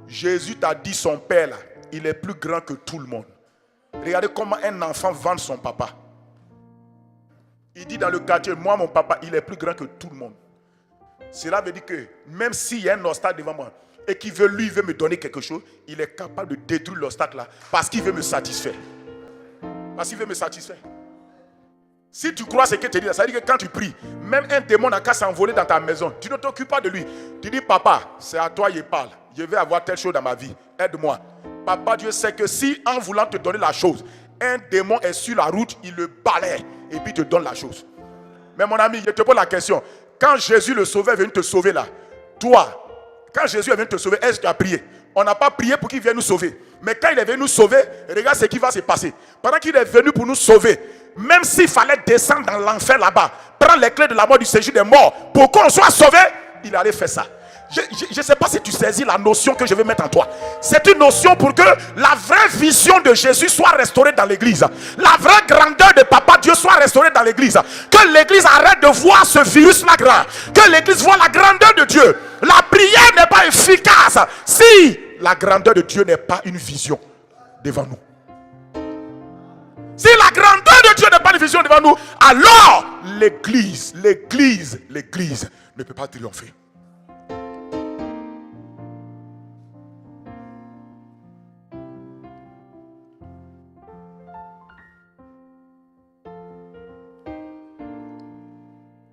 Speaker 1: Jésus t'a dit son père là, il est plus grand que tout le monde. Regardez comment un enfant vend son papa. Il dit dans le quartier, moi mon papa, il est plus grand que tout le monde. Cela veut dire que même s'il y a un obstacle devant moi et qu'il veut, lui, il veut me donner quelque chose, il est capable de détruire l'obstacle là parce qu'il veut me satisfaire. Parce qu'il veut me satisfaire. Si tu crois ce que tu dis, ça veut dire que quand tu pries, même un démon n'a qu'à s'envoler dans ta maison. Tu ne t'occupes pas de lui. Tu dis, papa, c'est à toi qu'il parle. Je vais avoir telle chose dans ma vie. Aide-moi. Papa Dieu sait que si en voulant te donner la chose, un démon est sur la route, il le balaie et puis te donne la chose. Mais mon ami, je te pose la question. Quand Jésus le sauveur est venu te sauver là, toi, quand Jésus est venu te sauver, est-ce que tu as prié? On n'a pas prié pour qu'il vienne nous sauver. Mais quand il est venu nous sauver, regarde ce qui va se passer. Pendant qu'il est venu pour nous sauver, même s'il fallait descendre dans l'enfer là-bas, prendre les clés de la mort du séjour des morts, pour qu'on soit sauvé, il allait faire ça. Je ne sais pas si tu saisis la notion que je vais mettre en toi. C'est une notion pour que la vraie vision de Jésus soit restaurée dans l'église. La vraie grandeur de Papa Dieu soit restaurée dans l'église. Que l'église arrête de voir ce virus-là grand. Que l'église voit la grandeur de Dieu. La prière n'est pas efficace si la grandeur de Dieu n'est pas une vision devant nous. Si la grandeur de Dieu n'est pas une vision devant nous, alors l'église ne peut pas triompher.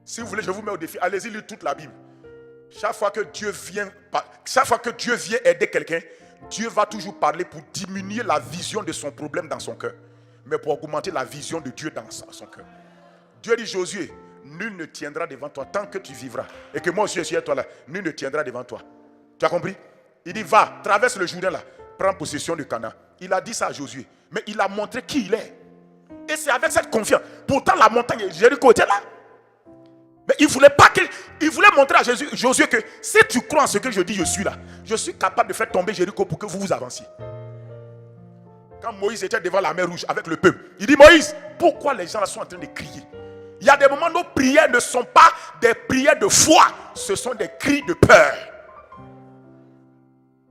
Speaker 1: Si vous voulez, je vous mets au défi. Allez-y lire toute la Bible. Chaque fois que Dieu vient aider quelqu'un, Dieu va toujours parler pour diminuer la vision de son problème dans son cœur, mais pour augmenter la vision de Dieu dans son cœur. Dieu dit, Josué, nul ne tiendra devant toi tant que tu vivras. Et que moi aussi je suis à toi là, nul ne tiendra devant toi. Tu as compris? Il dit, va, traverse le Jourdain là, prends possession du Canaan. Il a dit ça à Josué, mais il a montré qui il est. Et c'est avec cette confiance. Pourtant la montagne, Jéricho était là. Mais il voulait montrer à Josué que si tu crois en ce que je dis, je suis là. Je suis capable de faire tomber Jéricho pour que vous vous avanciez. Quand Moïse était devant la mer Rouge avec le peuple, il dit, Moïse, pourquoi les gens là sont en train de crier? Il y a des moments où nos prières ne sont pas des prières de foi, ce sont des cris de peur.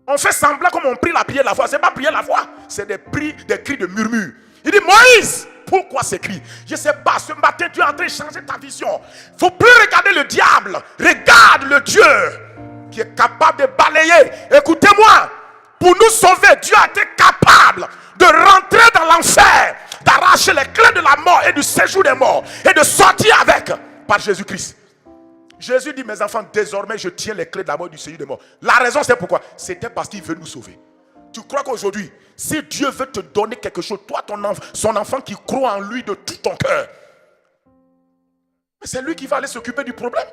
Speaker 1: On fait semblant comme on prie la prière de la foi. Ce n'est pas prier la foi, c'est des cris de murmure. Il dit, Moïse, pourquoi ces cris? Je ne sais pas, ce matin Dieu est en train de changer ta vision. Il ne faut plus regarder le diable. Regarde le Dieu qui est capable de balayer. Écoutez-moi, pour nous sauver, Dieu a été capable de rentrer dans l'enfer, d'arracher les clés de la mort et du séjour des morts et de sortir avec par Jésus-Christ. Jésus dit, mes enfants, désormais je tiens les clés de la mort et du séjour des morts. La raison c'est pourquoi? C'était parce qu'il veut nous sauver. Tu crois qu'aujourd'hui, si Dieu veut te donner quelque chose, toi, son enfant qui croit en lui de tout ton cœur, c'est lui qui va aller s'occuper du problème.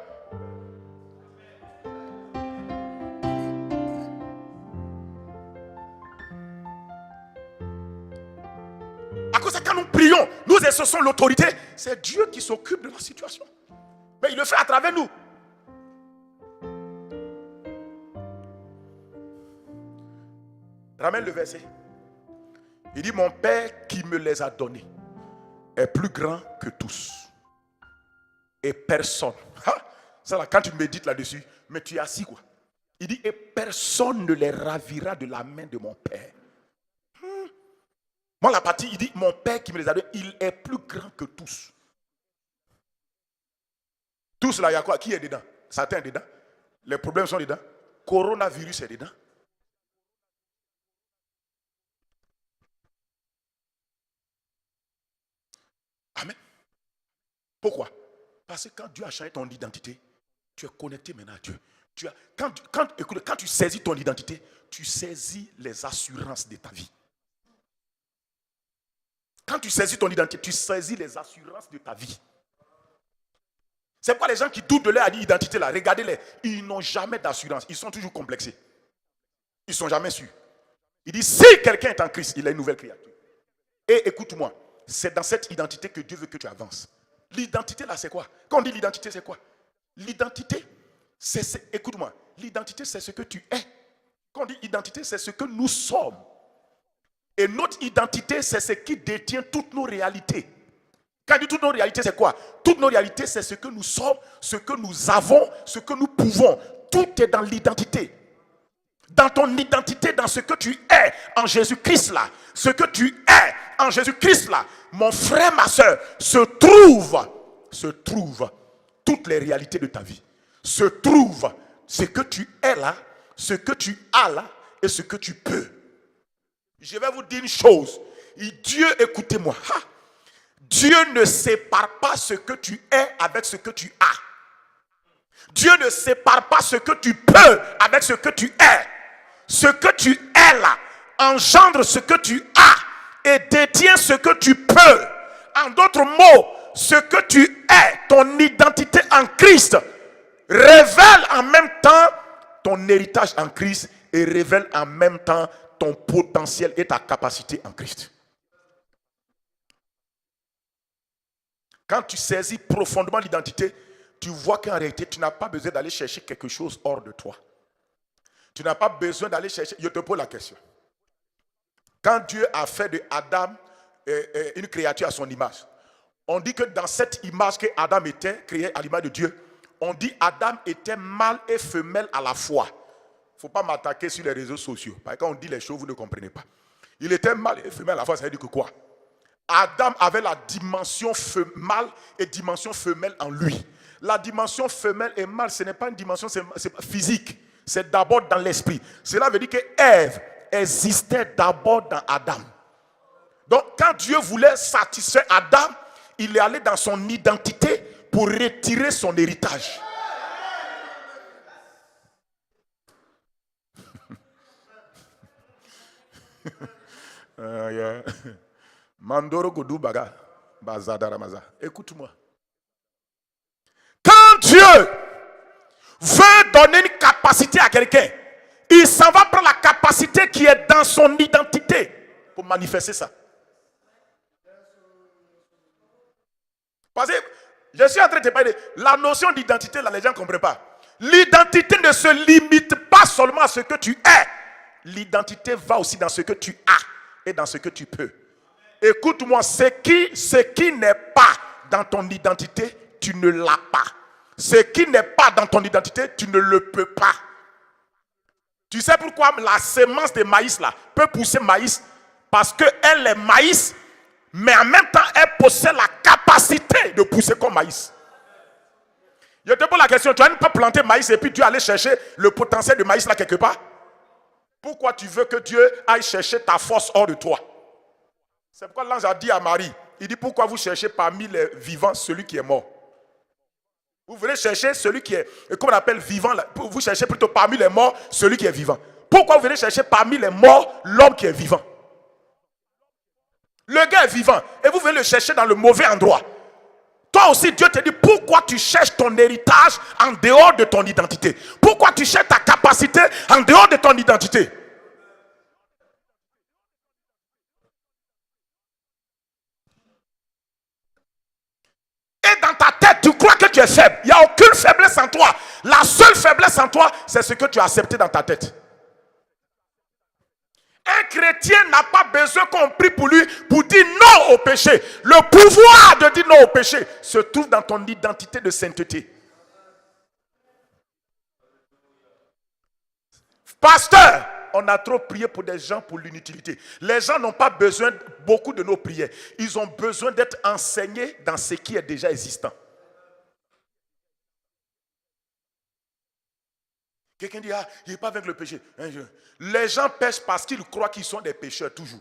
Speaker 1: quand nous prions, nous exerçons l'autorité, c'est Dieu qui s'occupe de la situation. Mais il le fait à travers nous. Ramène le verset. Il dit, mon Père qui me les a donnés est plus grand que tous. Et personne. Ça là, quand tu médites là-dessus, mais tu es assis quoi. Il dit, et personne ne les ravira de la main de mon Père. Moi, la partie, il dit, mon Père qui me les a donnés, il est plus grand que tous. Tous là, il y a quoi? Qui est dedans? Satan est dedans. Les problèmes sont dedans. Coronavirus est dedans. Amen. Pourquoi? Parce que quand Dieu a changé ton identité, tu es connecté maintenant à Dieu. Quand tu saisis ton identité, tu saisis les assurances de ta vie. Quand tu saisis ton identité, tu saisis les assurances de ta vie. C'est pourquoi les gens qui doutent de leur identité, là, regardez-les, ils n'ont jamais d'assurance. Ils sont toujours complexés. Ils ne sont jamais sûrs. Il dit, si quelqu'un est en Christ, il est une nouvelle créature. Et écoute-moi, c'est dans cette identité que Dieu veut que tu avances. L'identité, là, c'est quoi? Quand on dit l'identité, c'est quoi? L'identité, écoute-moi, l'identité, c'est ce que tu es. Quand on dit identité, c'est ce que nous sommes. Et notre identité, c'est ce qui détient toutes nos réalités. Quand on dit toutes nos réalités, c'est quoi? Toutes nos réalités, c'est ce que nous sommes, ce que nous avons, ce que nous pouvons. Tout est dans l'identité. Dans ton identité, dans ce que tu es en Jésus-Christ là, ce que tu es en Jésus-Christ là, mon frère, ma soeur, se trouve toutes les réalités de ta vie. Se trouve ce que tu es là, ce que tu as là et ce que tu peux. Je vais vous dire une chose. Dieu, écoutez-moi. Dieu ne sépare pas ce que tu es avec ce que tu as. Dieu ne sépare pas ce que tu peux avec ce que tu es. Ce que tu es là engendre ce que tu as et détient ce que tu peux. En d'autres mots, ce que tu es, ton identité en Christ, révèle en même temps ton héritage en Christ et révèle en même temps ton potentiel et ta capacité en Christ. Quand tu saisis profondément l'identité, tu vois qu'en réalité, tu n'as pas besoin d'aller chercher quelque chose hors de toi. Tu n'as pas besoin d'aller chercher. Je te pose la question. Quand Dieu a fait de Adam une créature à son image, on dit que dans cette image que Adam était, créé à l'image de Dieu, on dit Adam était mâle et femelle à la fois. Il ne faut pas m'attaquer sur les réseaux sociaux. Parce que quand on dit les choses, vous ne comprenez pas. Il était mâle et femelle à la fois, ça veut dire que quoi? Adam avait la dimension mâle et dimension femelle en lui. La dimension femelle et mâle, ce n'est pas une dimension physique. C'est d'abord dans l'esprit. Cela veut dire que Ève existait d'abord dans Adam. Donc quand Dieu voulait satisfaire Adam, il est allé dans son identité pour retirer son héritage. Mandoro Godou Baga Bazada. Écoute-moi. Quand Dieu veut donner une capacité à quelqu'un, il s'en va prendre la capacité qui est dans son identité pour manifester ça. Parce que je suis en train de te parler de la notion d'identité, là, les gens ne comprennent pas. L'identité ne se limite pas seulement à ce que tu es. L'identité va aussi dans ce que tu as et dans ce que tu peux. Écoute-moi, ce qui n'est pas dans ton identité, tu ne l'as pas. Ce qui n'est pas dans ton identité, tu ne le peux pas. Tu sais pourquoi la semence de maïs là peut pousser maïs? Parce qu'elle est maïs, mais en même temps, elle possède la capacité de pousser comme maïs. Je te pose la question, tu vas pas planter maïs et puis tu vas aller chercher le potentiel de maïs là quelque part? Pourquoi tu veux que Dieu aille chercher ta force hors de toi? C'est pourquoi l'ange a dit à Marie, il dit, pourquoi vous cherchez parmi les vivants celui qui est mort? Vous venez chercher celui qui est, comment on appelle vivant, vous cherchez plutôt parmi les morts celui qui est vivant. Pourquoi vous venez chercher parmi les morts l'homme qui est vivant? Le gars est vivant et vous venez le chercher dans le mauvais endroit. Toi aussi, Dieu te dit, pourquoi tu cherches ton héritage en dehors de ton identité? Pourquoi tu cherches ta capacité en dehors de ton identité? tu es faible. Il n'y a aucune faiblesse en toi. La seule faiblesse en toi, c'est ce que tu as accepté dans ta tête. Un chrétien n'a pas besoin qu'on prie pour lui pour dire non au péché. Le pouvoir de dire non au péché se trouve dans ton identité de sainteté. Pasteur, on a trop prié pour des gens pour l'inutilité. Les gens n'ont pas besoin beaucoup de nos prières. Ils ont besoin d'être enseignés dans ce qui est déjà existant. Quelqu'un dit, il n'est pas avec le péché. Les gens pêchent parce qu'ils croient qu'ils sont des pécheurs toujours.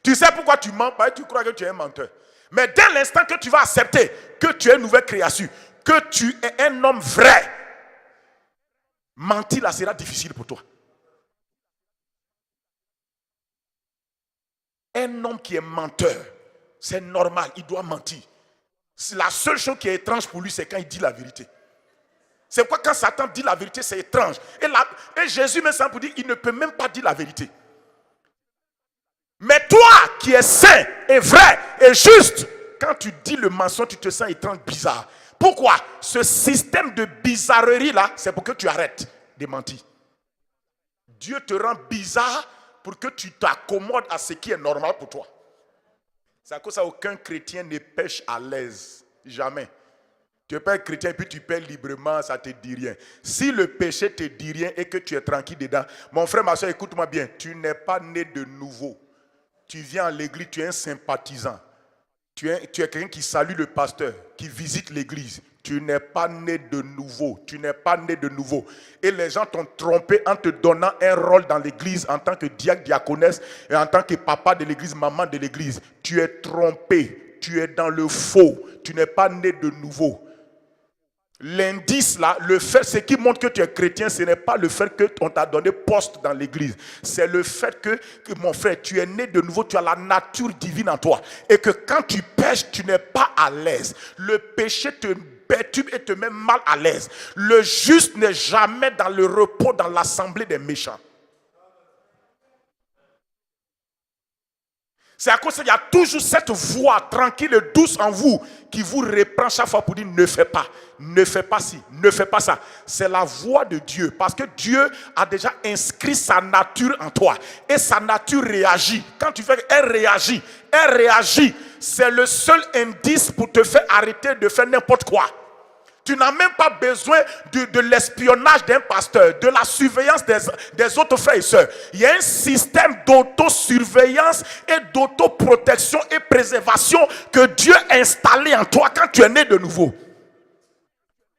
Speaker 1: Tu sais pourquoi tu mens? Parce que tu crois que tu es un menteur. Mais dès l'instant que tu vas accepter que tu es une nouvelle créature, que tu es un homme vrai, mentir là sera difficile pour toi. Un homme qui est menteur, c'est normal, il doit mentir. La seule chose qui est étrange pour lui, c'est quand il dit la vérité. C'est pourquoi quand Satan dit la vérité, c'est étrange. Et Jésus me semble pour dire, il ne peut même pas dire la vérité. Mais toi qui es saint et vrai et juste, quand tu dis le mensonge, tu te sens étrange, bizarre. Pourquoi? Ce système de bizarrerie là, c'est pour que tu arrêtes de mentir. Dieu te rend bizarre pour que tu t'accommodes à ce qui est normal pour toi. C'est à cause de ça qu'aucun chrétien ne pêche à l'aise. Jamais. Tu n'es pas un chrétien et puis tu pêches librement, ça ne te dit rien. Si le péché te dit rien et que tu es tranquille dedans, mon frère, ma soeur, écoute-moi bien, tu n'es pas né de nouveau. Tu viens à l'église, tu es un sympathisant. Tu es quelqu'un qui salue le pasteur, qui visite l'église. Tu n'es pas né de nouveau. Tu n'es pas né de nouveau. Et les gens t'ont trompé en te donnant un rôle dans l'église en tant que diacre, diaconesse et en tant que papa de l'église, maman de l'église. Tu es trompé. Tu es dans le faux. Tu n'es pas né de nouveau. L'indice là, le fait, ce qui montre que tu es chrétien, ce n'est pas le fait qu'on t'a donné poste dans l'église. C'est le fait que, mon frère, tu es né de nouveau, tu as la nature divine en toi. Et que quand tu pêches, tu n'es pas à l'aise. Le péché te perturbe et te met mal à l'aise. Le juste n'est jamais dans le repos, dans l'assemblée des méchants. C'est à cause qu'il y a toujours cette voix tranquille et douce en vous qui vous reprend chaque fois pour dire ne fais pas ci, ne fais pas ça. C'est la voix de Dieu parce que Dieu a déjà inscrit sa nature en toi et sa nature réagit. Quand tu fais, elle réagit. C'est le seul indice pour te faire arrêter de faire n'importe quoi. Tu n'as même pas besoin de l'espionnage d'un pasteur, de la surveillance des autres frères et sœurs. Il y a un système d'autosurveillance et d'autoprotection et préservation que Dieu a installé en toi quand tu es né de nouveau.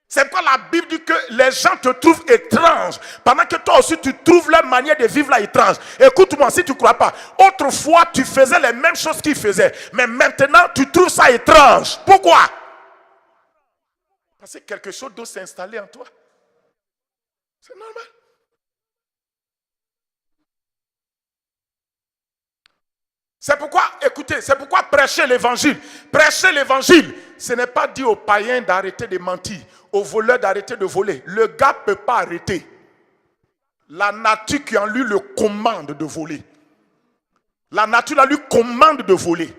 Speaker 1: C'est pourquoi la Bible dit que les gens te trouvent étrange, pendant que toi aussi tu trouves leur manière de vivre là étrange. Écoute-moi, si tu ne crois pas, autrefois tu faisais les mêmes choses qu'ils faisaient, mais maintenant tu trouves ça étrange. Pourquoi? Parce que quelque chose doit s'installer en toi. C'est normal. C'est pourquoi, écoutez, c'est pourquoi prêcher l'évangile. Prêcher l'évangile, ce n'est pas dire aux païens d'arrêter de mentir, aux voleurs d'arrêter de voler. Le gars ne peut pas arrêter. La nature qui en lui le commande de voler. La nature lui commande de voler.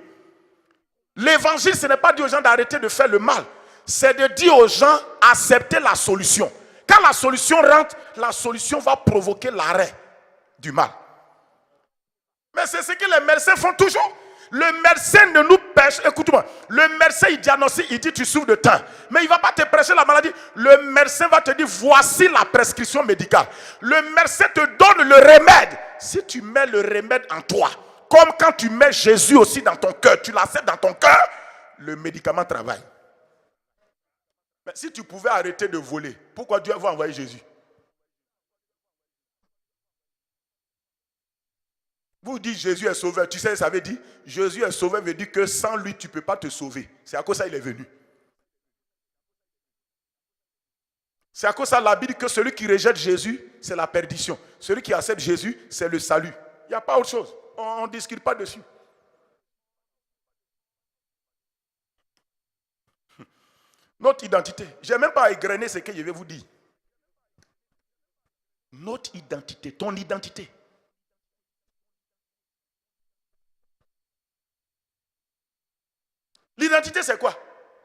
Speaker 1: L'évangile, ce n'est pas dire aux gens d'arrêter de faire le mal. C'est de dire aux gens, accepter la solution. Quand la solution rentre, la solution va provoquer l'arrêt du mal. Mais c'est ce que les médecins font toujours. Le médecin ne nous prêche, écoute-moi, le médecin il diagnostique, il dit tu souffres de temps. Mais il ne va pas te prêcher la maladie. Le médecin va te dire voici la prescription médicale. Le médecin te donne le remède. Si tu mets le remède en toi, comme quand tu mets Jésus aussi dans ton cœur, tu l'acceptes dans ton cœur, le médicament travaille. Mais si tu pouvais arrêter de voler, pourquoi Dieu va envoyer Jésus? Vous dites Jésus est sauveur. Tu sais, ça veut dire Jésus est sauveur veut dire que sans lui, tu ne peux pas te sauver. C'est à cause de ça qu'il est venu. C'est à cause de ça la Bible dit que celui qui rejette Jésus, c'est la perdition. Celui qui accepte Jésus, c'est le salut. Il n'y a pas autre chose. On ne discute pas dessus. Notre identité. Je n'ai même pas égrené ce que je vais vous dire. Notre identité, ton identité. L'identité, c'est quoi?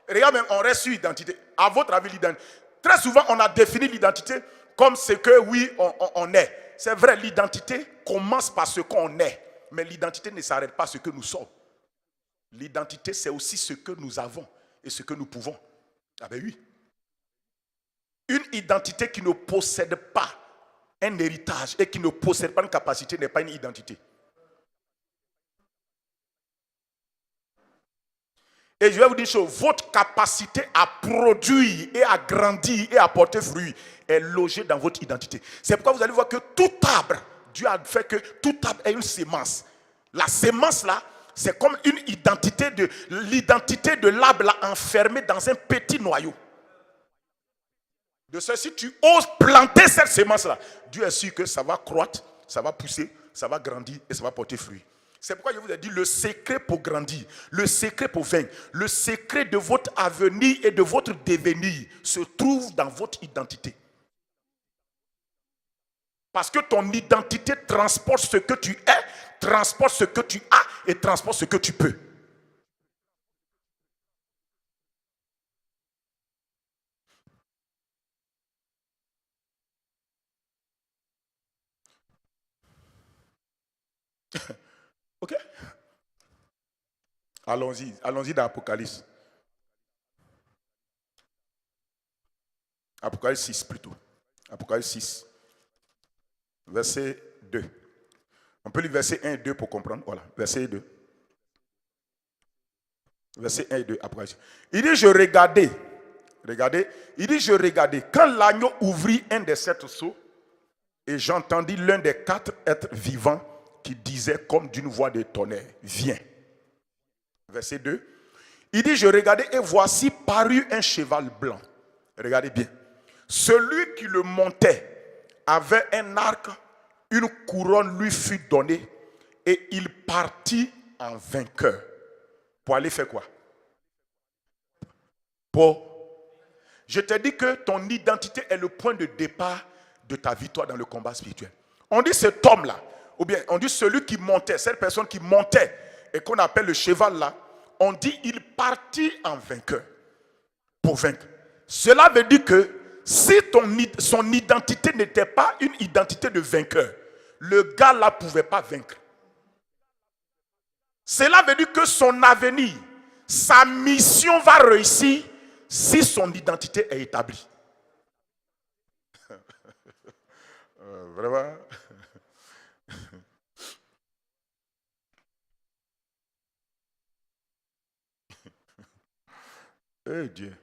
Speaker 1: Regarde, même, on reste sur l'identité. À votre avis, l'identité. Très souvent, on a défini l'identité comme ce que, oui, on est. C'est vrai, l'identité commence par ce qu'on est. Mais l'identité ne s'arrête pas à ce que nous sommes. L'identité, c'est aussi ce que nous avons et ce que nous pouvons. Ah ben oui. Une identité qui ne possède pas un héritage et qui ne possède pas une capacité n'est pas une identité. Et je vais vous dire une chose, votre capacité à produire et à grandir et à porter fruit est logée dans votre identité. C'est pourquoi vous allez voir que tout arbre, Dieu a fait que tout arbre ait une sémence. La sémence là, c'est comme une identité l'identité de l'arbre là enfermée dans un petit noyau. De ce, si tu oses planter cette sémence là, Dieu est sûr que ça va croître, ça va pousser, ça va grandir et ça va porter fruit. C'est pourquoi je vous ai dit le secret pour grandir, le secret pour vaincre, le secret de votre avenir et de votre devenir se trouve dans votre identité. Parce que ton identité transporte ce que tu es, transporte ce que tu as et transporte ce que tu peux. Ok? Allons-y dans Apocalypse. Apocalypse 6 plutôt. Apocalypse 6. Verset 2. On peut lire verset 1 et 2 pour comprendre. Voilà, verset 2. Verset 1 et 2, Apocalypse. Il dit, je regardais. Regardez. Il dit, je regardais. Quand l'agneau ouvrit un des 7 sceaux, et j'entendis l'un des 4 êtres vivants qui disait comme d'une voix de tonnerre, viens. Verset 2. Il dit, je regardais et voici parut un cheval blanc. Regardez bien. Celui qui le montait avait un arc, une couronne lui fut donnée et il partit en vainqueur. Pour aller faire quoi? Je te dis que ton identité est le point de départ de ta victoire dans le combat spirituel. On dit cet homme-là, ou bien on dit celui qui montait, cette personne qui montait et qu'on appelle le cheval là, on dit il partit en vainqueur pour vaincre. Cela veut dire que si son identité n'était pas une identité de vainqueur, le gars là ne pouvait pas vaincre. Cela veut dire que son avenir, sa mission va réussir si son identité est établie. Vraiment. Eh Dieu.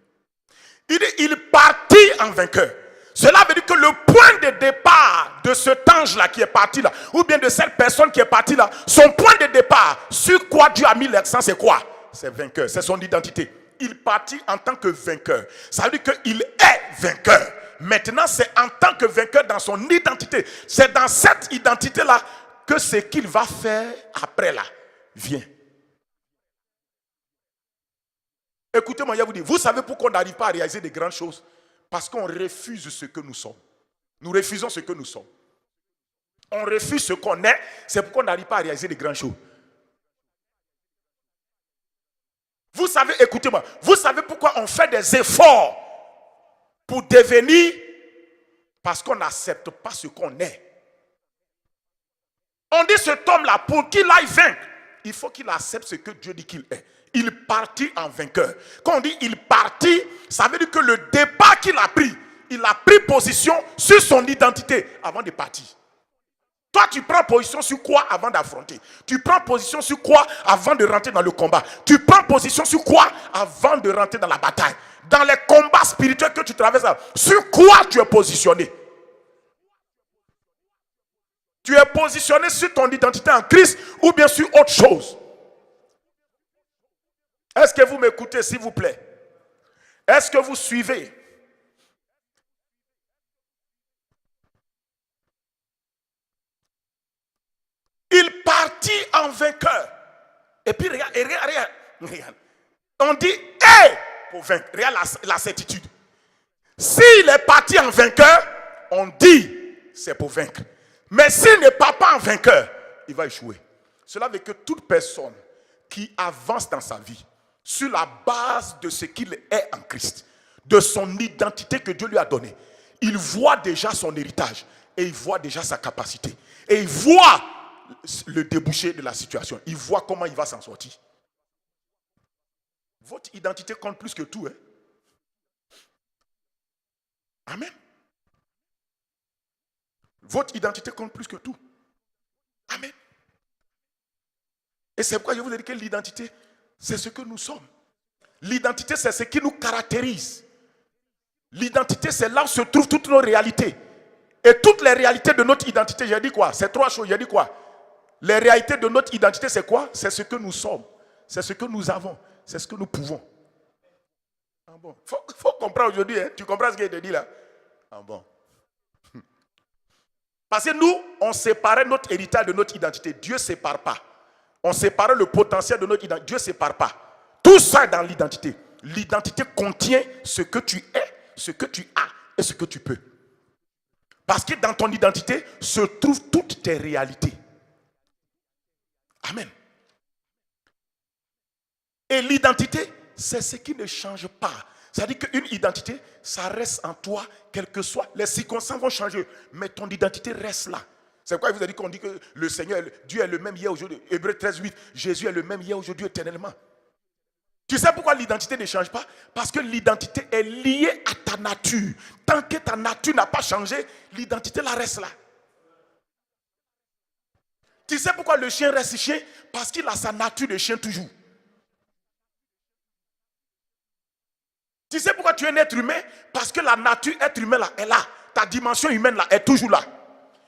Speaker 1: Il partit en vainqueur. Cela veut dire que le point de départ de cet ange-là qui est parti là, ou bien de cette personne qui est partie là, son point de départ, sur quoi Dieu a mis l'accent, c'est quoi? C'est vainqueur, c'est son identité. Il partit en tant que vainqueur. Ça veut dire qu'il est vainqueur. Maintenant, c'est en tant que vainqueur dans son identité. C'est dans cette identité-là que ce qu'il va faire après là vient. Écoutez-moi, je vous dis, vous savez pourquoi on n'arrive pas à réaliser des grandes choses? Parce qu'on refuse ce que nous sommes. Nous refusons ce que nous sommes. On refuse ce qu'on est, c'est pourquoi on n'arrive pas à réaliser des grandes choses. Vous savez, écoutez-moi, vous savez pourquoi on fait des efforts pour devenir? Parce qu'on n'accepte pas ce qu'on est. On dit cet homme-là, pour qu'il aille vaincre, il faut qu'il accepte ce que Dieu dit qu'il est. Il partit en vainqueur. Quand on dit il partit, ça veut dire que le départ qu'il a pris, il a pris position sur son identité avant de partir. Toi, tu prends position sur quoi avant d'affronter? Tu prends position sur quoi avant de rentrer dans le combat? Tu prends position sur quoi avant de rentrer dans la bataille? Dans les combats spirituels que tu traverses, sur quoi tu es positionné? Tu es positionné sur ton identité en Christ ou bien sur autre chose? Est-ce que vous m'écoutez, s'il vous plaît? Est-ce que vous suivez? Il partit en vainqueur. Et puis regarde. On dit pour vaincre. Regarde la certitude. S'il est parti en vainqueur, on dit c'est pour vaincre. Mais s'il n'est pas en vainqueur, il va échouer. Cela veut dire que toute personne qui avance dans sa vie, sur la base de ce qu'il est en Christ, de son identité que Dieu lui a donnée. Il voit déjà son héritage et il voit déjà sa capacité. Et il voit le débouché de la situation. Il voit comment il va s'en sortir. Votre identité compte plus que tout. Hein? Amen. Votre identité compte plus que tout. Amen. Et c'est pourquoi je vous ai dit que l'identité, c'est ce que nous sommes. L'identité, c'est ce qui nous caractérise. L'identité, c'est là où se trouvent toutes nos réalités. Et toutes les réalités de notre identité, j'ai dit quoi? C'est trois choses, j'ai dit quoi? Les réalités de notre identité, c'est quoi? C'est ce que nous sommes. C'est ce que nous avons. C'est ce que nous pouvons. Ah bon. Faut comprendre aujourd'hui, hein? Tu comprends ce qu'il te dit là? Ah bon. Parce que nous, on séparait notre héritage de notre identité. Dieu ne sépare pas. On séparait le potentiel de notre identité. Dieu ne sépare pas. Tout ça est dans l'identité. L'identité contient ce que tu es, ce que tu as et ce que tu peux. Parce que dans ton identité se trouvent toutes tes réalités. Amen. Et l'identité, c'est ce qui ne change pas. C'est-à-dire qu'une identité, ça reste en toi, quelles que soient les circonstances vont changer, mais ton identité reste là. C'est pourquoi il vous a dit qu'on dit que le Seigneur, Dieu est le même hier, aujourd'hui. Hébreux 13, 8, Jésus est le même hier, aujourd'hui, éternellement. Tu sais pourquoi l'identité ne change pas? Parce que l'identité est liée à ta nature. Tant que ta nature n'a pas changé, l'identité là reste là. Tu sais pourquoi le chien reste chien? Parce qu'il a sa nature de chien toujours. Tu sais pourquoi tu es un être humain? Parce que la nature être humain là est là. Ta dimension humaine là est toujours là.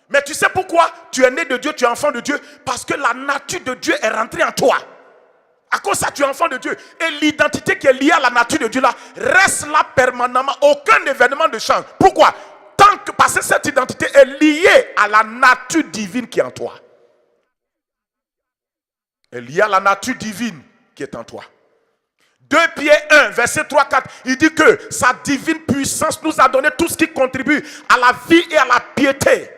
Speaker 1: Mais tu sais pourquoi tu es né de Dieu, tu es enfant de Dieu? Parce que la nature de Dieu est rentrée en toi. À cause de ça, tu es enfant de Dieu. Et l'identité qui est liée à la nature de Dieu là reste là permanemment. Aucun événement ne change. Pourquoi? Parce que cette identité est liée à la nature divine qui est en toi. Elle est liée à la nature divine qui est en toi. 2 Pierre 1, verset 3-4, il dit que sa divine puissance nous a donné tout ce qui contribue à la vie et à la piété.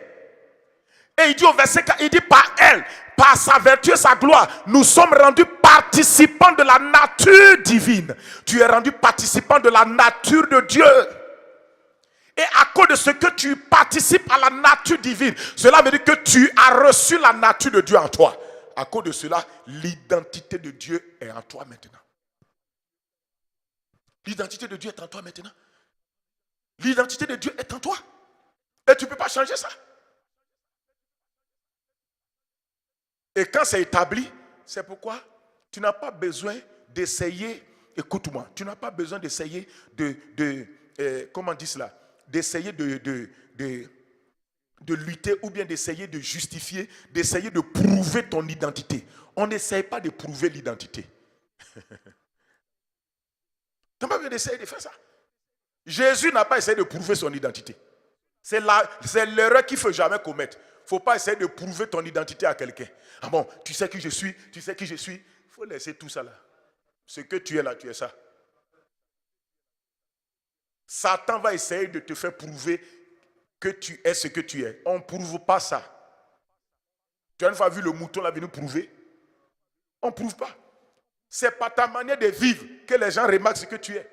Speaker 1: Et il dit au verset 4, il dit par elle, par sa vertu et sa gloire, nous sommes rendus participants de la nature divine. Tu es rendu participant de la nature de Dieu. Et à cause de ce que tu participes à la nature divine, cela veut dire que tu as reçu la nature de Dieu en toi. À cause de cela, l'identité de Dieu est en toi maintenant. L'identité de Dieu est en toi maintenant. L'identité de Dieu est en toi. Et tu ne peux pas changer ça. Et quand c'est établi, c'est pourquoi tu n'as pas besoin d'essayer, écoute-moi, tu n'as pas besoin d'essayer comment on dit cela? D'essayer de lutter ou bien d'essayer de justifier, d'essayer de prouver ton identité. On n'essaye pas de prouver l'identité. Tu n'as pas besoin d'essayer de faire ça. Jésus n'a pas essayé de prouver son identité. C'est l'erreur qu'il ne faut jamais commettre. Il ne faut pas essayer de prouver ton identité à quelqu'un. Ah bon, tu sais qui je suis, tu sais qui je suis. Il faut laisser tout ça là. Ce que tu es là, tu es ça. Satan va essayer de te faire prouver que tu es ce que tu es. On ne prouve pas ça. Tu as une fois vu le mouton là venir prouver? On ne prouve pas. C'est par ta manière de vivre que les gens remarquent ce que tu es.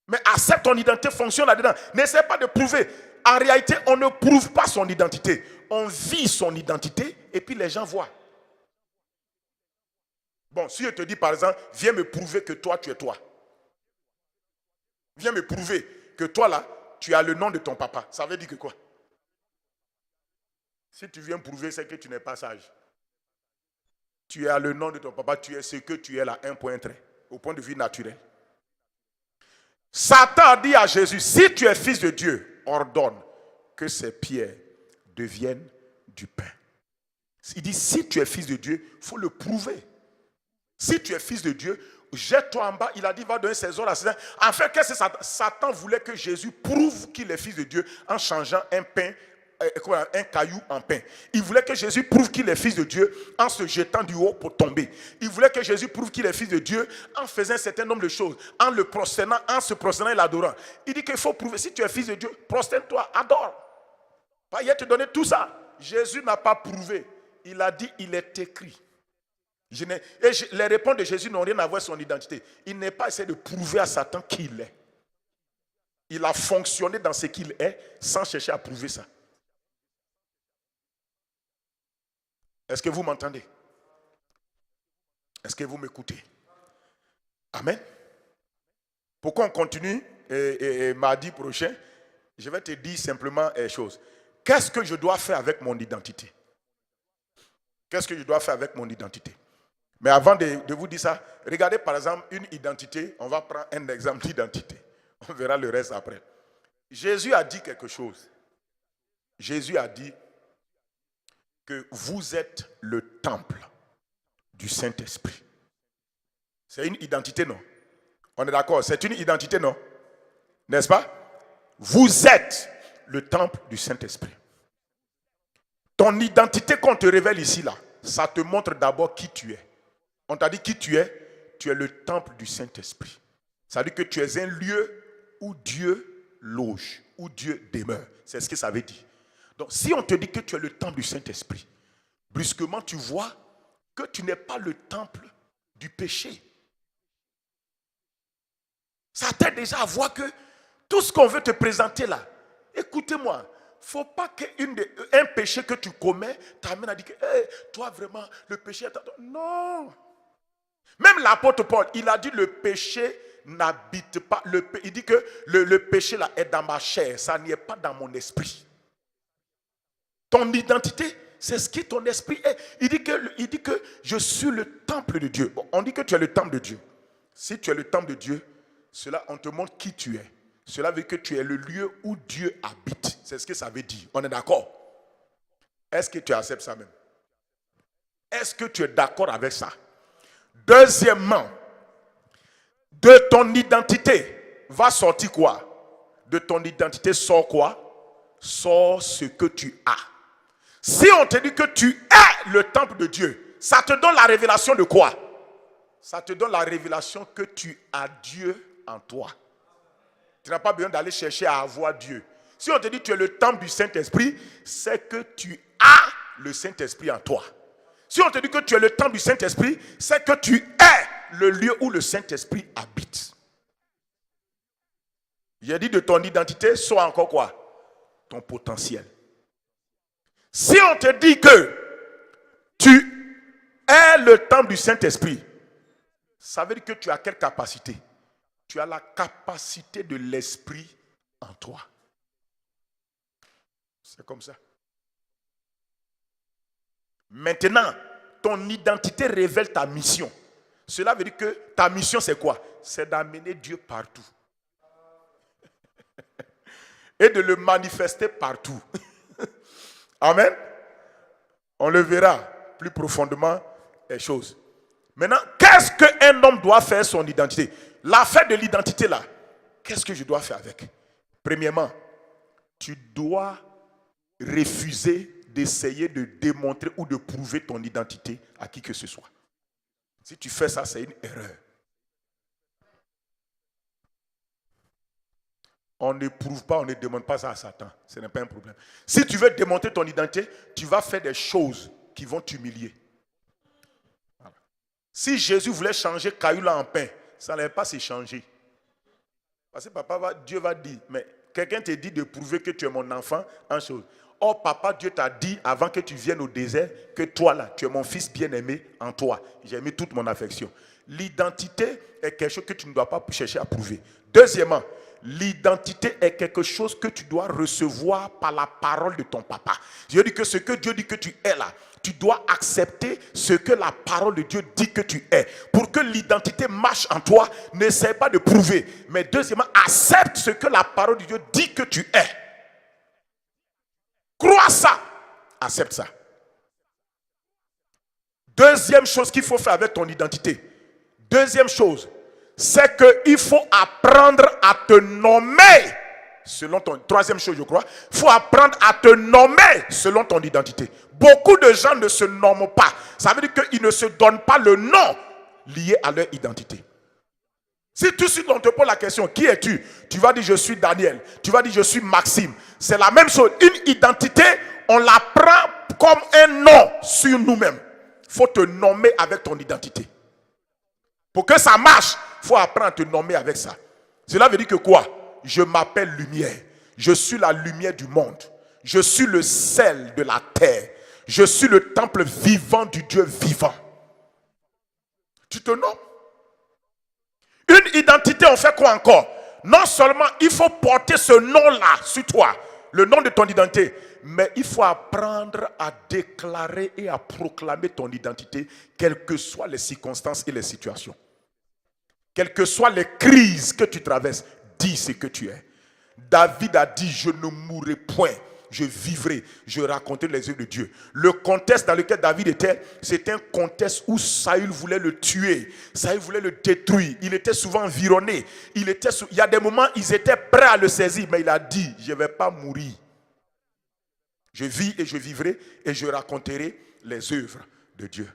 Speaker 1: Mais accepte ton identité, fonctionne là-dedans. N'essaie pas de prouver. En réalité, on ne prouve pas son identité. On vit son identité et puis les gens voient. Bon, si je te dis par exemple, viens me prouver que toi, tu es toi. Viens me prouver que toi là, tu as le nom de ton papa. Ça veut dire que quoi? Si tu viens prouver, c'est que tu n'es pas sage. Tu as le nom de ton papa, tu es ce que tu es là, un point trait, au point de vue naturel. Satan a dit à Jésus, si tu es fils de Dieu, ordonne que ces pierres deviennent du pain. Il dit, si tu es fils de Dieu, il faut le prouver. Si tu es fils de Dieu, jette-toi en bas. Il a dit, va donner ses ordres à Satan. En fait, qu'est-ce que Satan voulait que Jésus prouve qu'il est fils de Dieu en changeant un caillou en pain. Il voulait que Jésus prouve qu'il est fils de Dieu en se jetant du haut pour tomber. Il voulait que Jésus prouve qu'il est fils de Dieu en faisant un certain nombre de choses, en le prosternant, en se prosternant et l'adorant. Il dit qu'il faut prouver, si tu es fils de Dieu, prosterne-toi, adore. Pas hier te donner tout ça. Jésus n'a pas prouvé. Il a dit, il est écrit. Les réponses de Jésus n'ont rien à voir avec son identité. Il n'est pas essayé de prouver à Satan qui il est. Il a fonctionné dans ce qu'il est sans chercher à prouver ça. Est-ce que vous m'entendez? Est-ce que vous m'écoutez? Amen. Pourquoi on continue et mardi prochain, je vais te dire simplement une chose. Qu'est-ce que je dois faire avec mon identité? Qu'est-ce que je dois faire avec mon identité? Mais avant de vous dire ça, regardez par exemple une identité. On va prendre un exemple d'identité. On verra le reste après. Jésus a dit quelque chose. Jésus a dit que vous êtes le temple du Saint-Esprit. C'est une identité, non? On est d'accord? C'est une identité, non? N'est-ce pas? Vous êtes le temple du Saint-Esprit. Ton identité qu'on te révèle ici, là, ça te montre d'abord qui tu es. On t'a dit qui tu es le temple du Saint-Esprit. Ça veut dire que tu es un lieu où Dieu loge, où Dieu demeure. C'est ce que ça veut dire. Donc, si on te dit que tu es le temple du Saint-Esprit, brusquement, tu vois que tu n'es pas le temple du péché. Ça t'aide déjà à voir que tout ce qu'on veut te présenter là, écoutez-moi, il ne faut pas qu'un péché que tu commets t'amène à dire que hey, toi vraiment, le péché est à toi. Non. Même l'apôtre Paul, il a dit le péché n'habite pas. Il dit que le péché là est dans ma chair, ça n'y est pas dans mon esprit. Ton identité, c'est ce qui ton esprit est. Il dit que je suis le temple de Dieu. Bon, on dit que tu es le temple de Dieu. Si tu es le temple de Dieu, cela, on te montre qui tu es. Cela veut dire que tu es le lieu où Dieu habite. C'est ce que ça veut dire. On est d'accord? Est-ce que tu acceptes ça même? Est-ce que tu es d'accord avec ça? Deuxièmement, de ton identité va sortir quoi? De ton identité sort quoi? Sort ce que tu as. Si on te dit que tu es le temple de Dieu, ça te donne la révélation de quoi? Ça te donne la révélation que tu as Dieu en toi. Tu n'as pas besoin d'aller chercher à avoir Dieu. Si on te dit que tu es le temple du Saint-Esprit, c'est que tu as le Saint-Esprit en toi. Si on te dit que tu es le temple du Saint-Esprit, c'est que tu es le lieu où le Saint-Esprit habite. J'ai dit de ton identité, soit encore quoi? Ton potentiel. Si on te dit que tu es le temple du Saint-Esprit, ça veut dire que tu as quelle capacité? Tu as la capacité de l'Esprit en toi. C'est comme ça. Maintenant, ton identité révèle ta mission. Cela veut dire que ta mission, c'est quoi? C'est d'amener Dieu partout. Et de le manifester partout. Amen. On le verra plus profondément les choses. Maintenant, qu'est-ce qu'un homme doit faire son identité? L'affaire de l'identité là, qu'est-ce que je dois faire avec? Premièrement, tu dois refuser d'essayer de démontrer ou de prouver ton identité à qui que ce soit. Si tu fais ça, c'est une erreur. On ne prouve pas, on ne demande pas ça à Satan. Ce n'est pas un problème. Si tu veux démontrer ton identité, tu vas faire des choses qui vont t'humilier. Voilà. Si Jésus voulait changer caillou en pain, ça n'allait pas se changer. Parce que Dieu va dire, mais quelqu'un te dit de prouver que tu es mon enfant en chose. Or, papa, Dieu t'a dit avant que tu viennes au désert que toi là, tu es mon fils bien-aimé en toi. J'ai mis toute mon affection. L'identité est quelque chose que tu ne dois pas chercher à prouver. Deuxièmement, l'identité est quelque chose que tu dois recevoir par la parole de ton papa. Je dis que ce que Dieu dit que tu es là, tu dois accepter ce que la parole de Dieu dit que tu es. Pour que l'identité marche en toi, n'essaie pas de prouver. Mais deuxièmement, accepte ce que la parole de Dieu dit que tu es. Crois ça. Accepte ça. Deuxième chose qu'il faut faire avec ton identité. Deuxième chose, c'est qu'il faut apprendre à te nommer selon ton... Troisième chose, je crois. Il faut apprendre à te nommer selon ton identité. Beaucoup de gens ne se nomment pas. Ça veut dire qu'ils ne se donnent pas le nom lié à leur identité. Si tout de suite on te pose la question, qui es-tu? Tu vas dire je suis Daniel. Tu vas dire je suis Maxime. C'est la même chose. Une identité, on la prend comme un nom sur nous-mêmes. Il faut te nommer avec ton identité. Pour que ça marche, il faut apprendre à te nommer avec ça. Cela veut dire que quoi? Je m'appelle lumière. Je suis la lumière du monde. Je suis le sel de la terre. Je suis le temple vivant du Dieu vivant. Tu te nommes. Une identité, on fait quoi encore? Non seulement il faut porter ce nom-là sur toi, le nom de ton identité, mais il faut apprendre à déclarer et à proclamer ton identité, quelles que soient les circonstances et les situations. Quelles que soient les crises que tu traverses, dis ce que tu es. David a dit, je ne mourrai point, je vivrai, je raconterai les œuvres de Dieu. Le contexte dans lequel David était, c'était un contexte où Saül voulait le tuer, Saül voulait le détruire, il était souvent environné, il y a des moments, ils étaient prêts à le saisir, mais il a dit, je ne vais pas mourir. Je vis et je vivrai et je raconterai les œuvres de Dieu.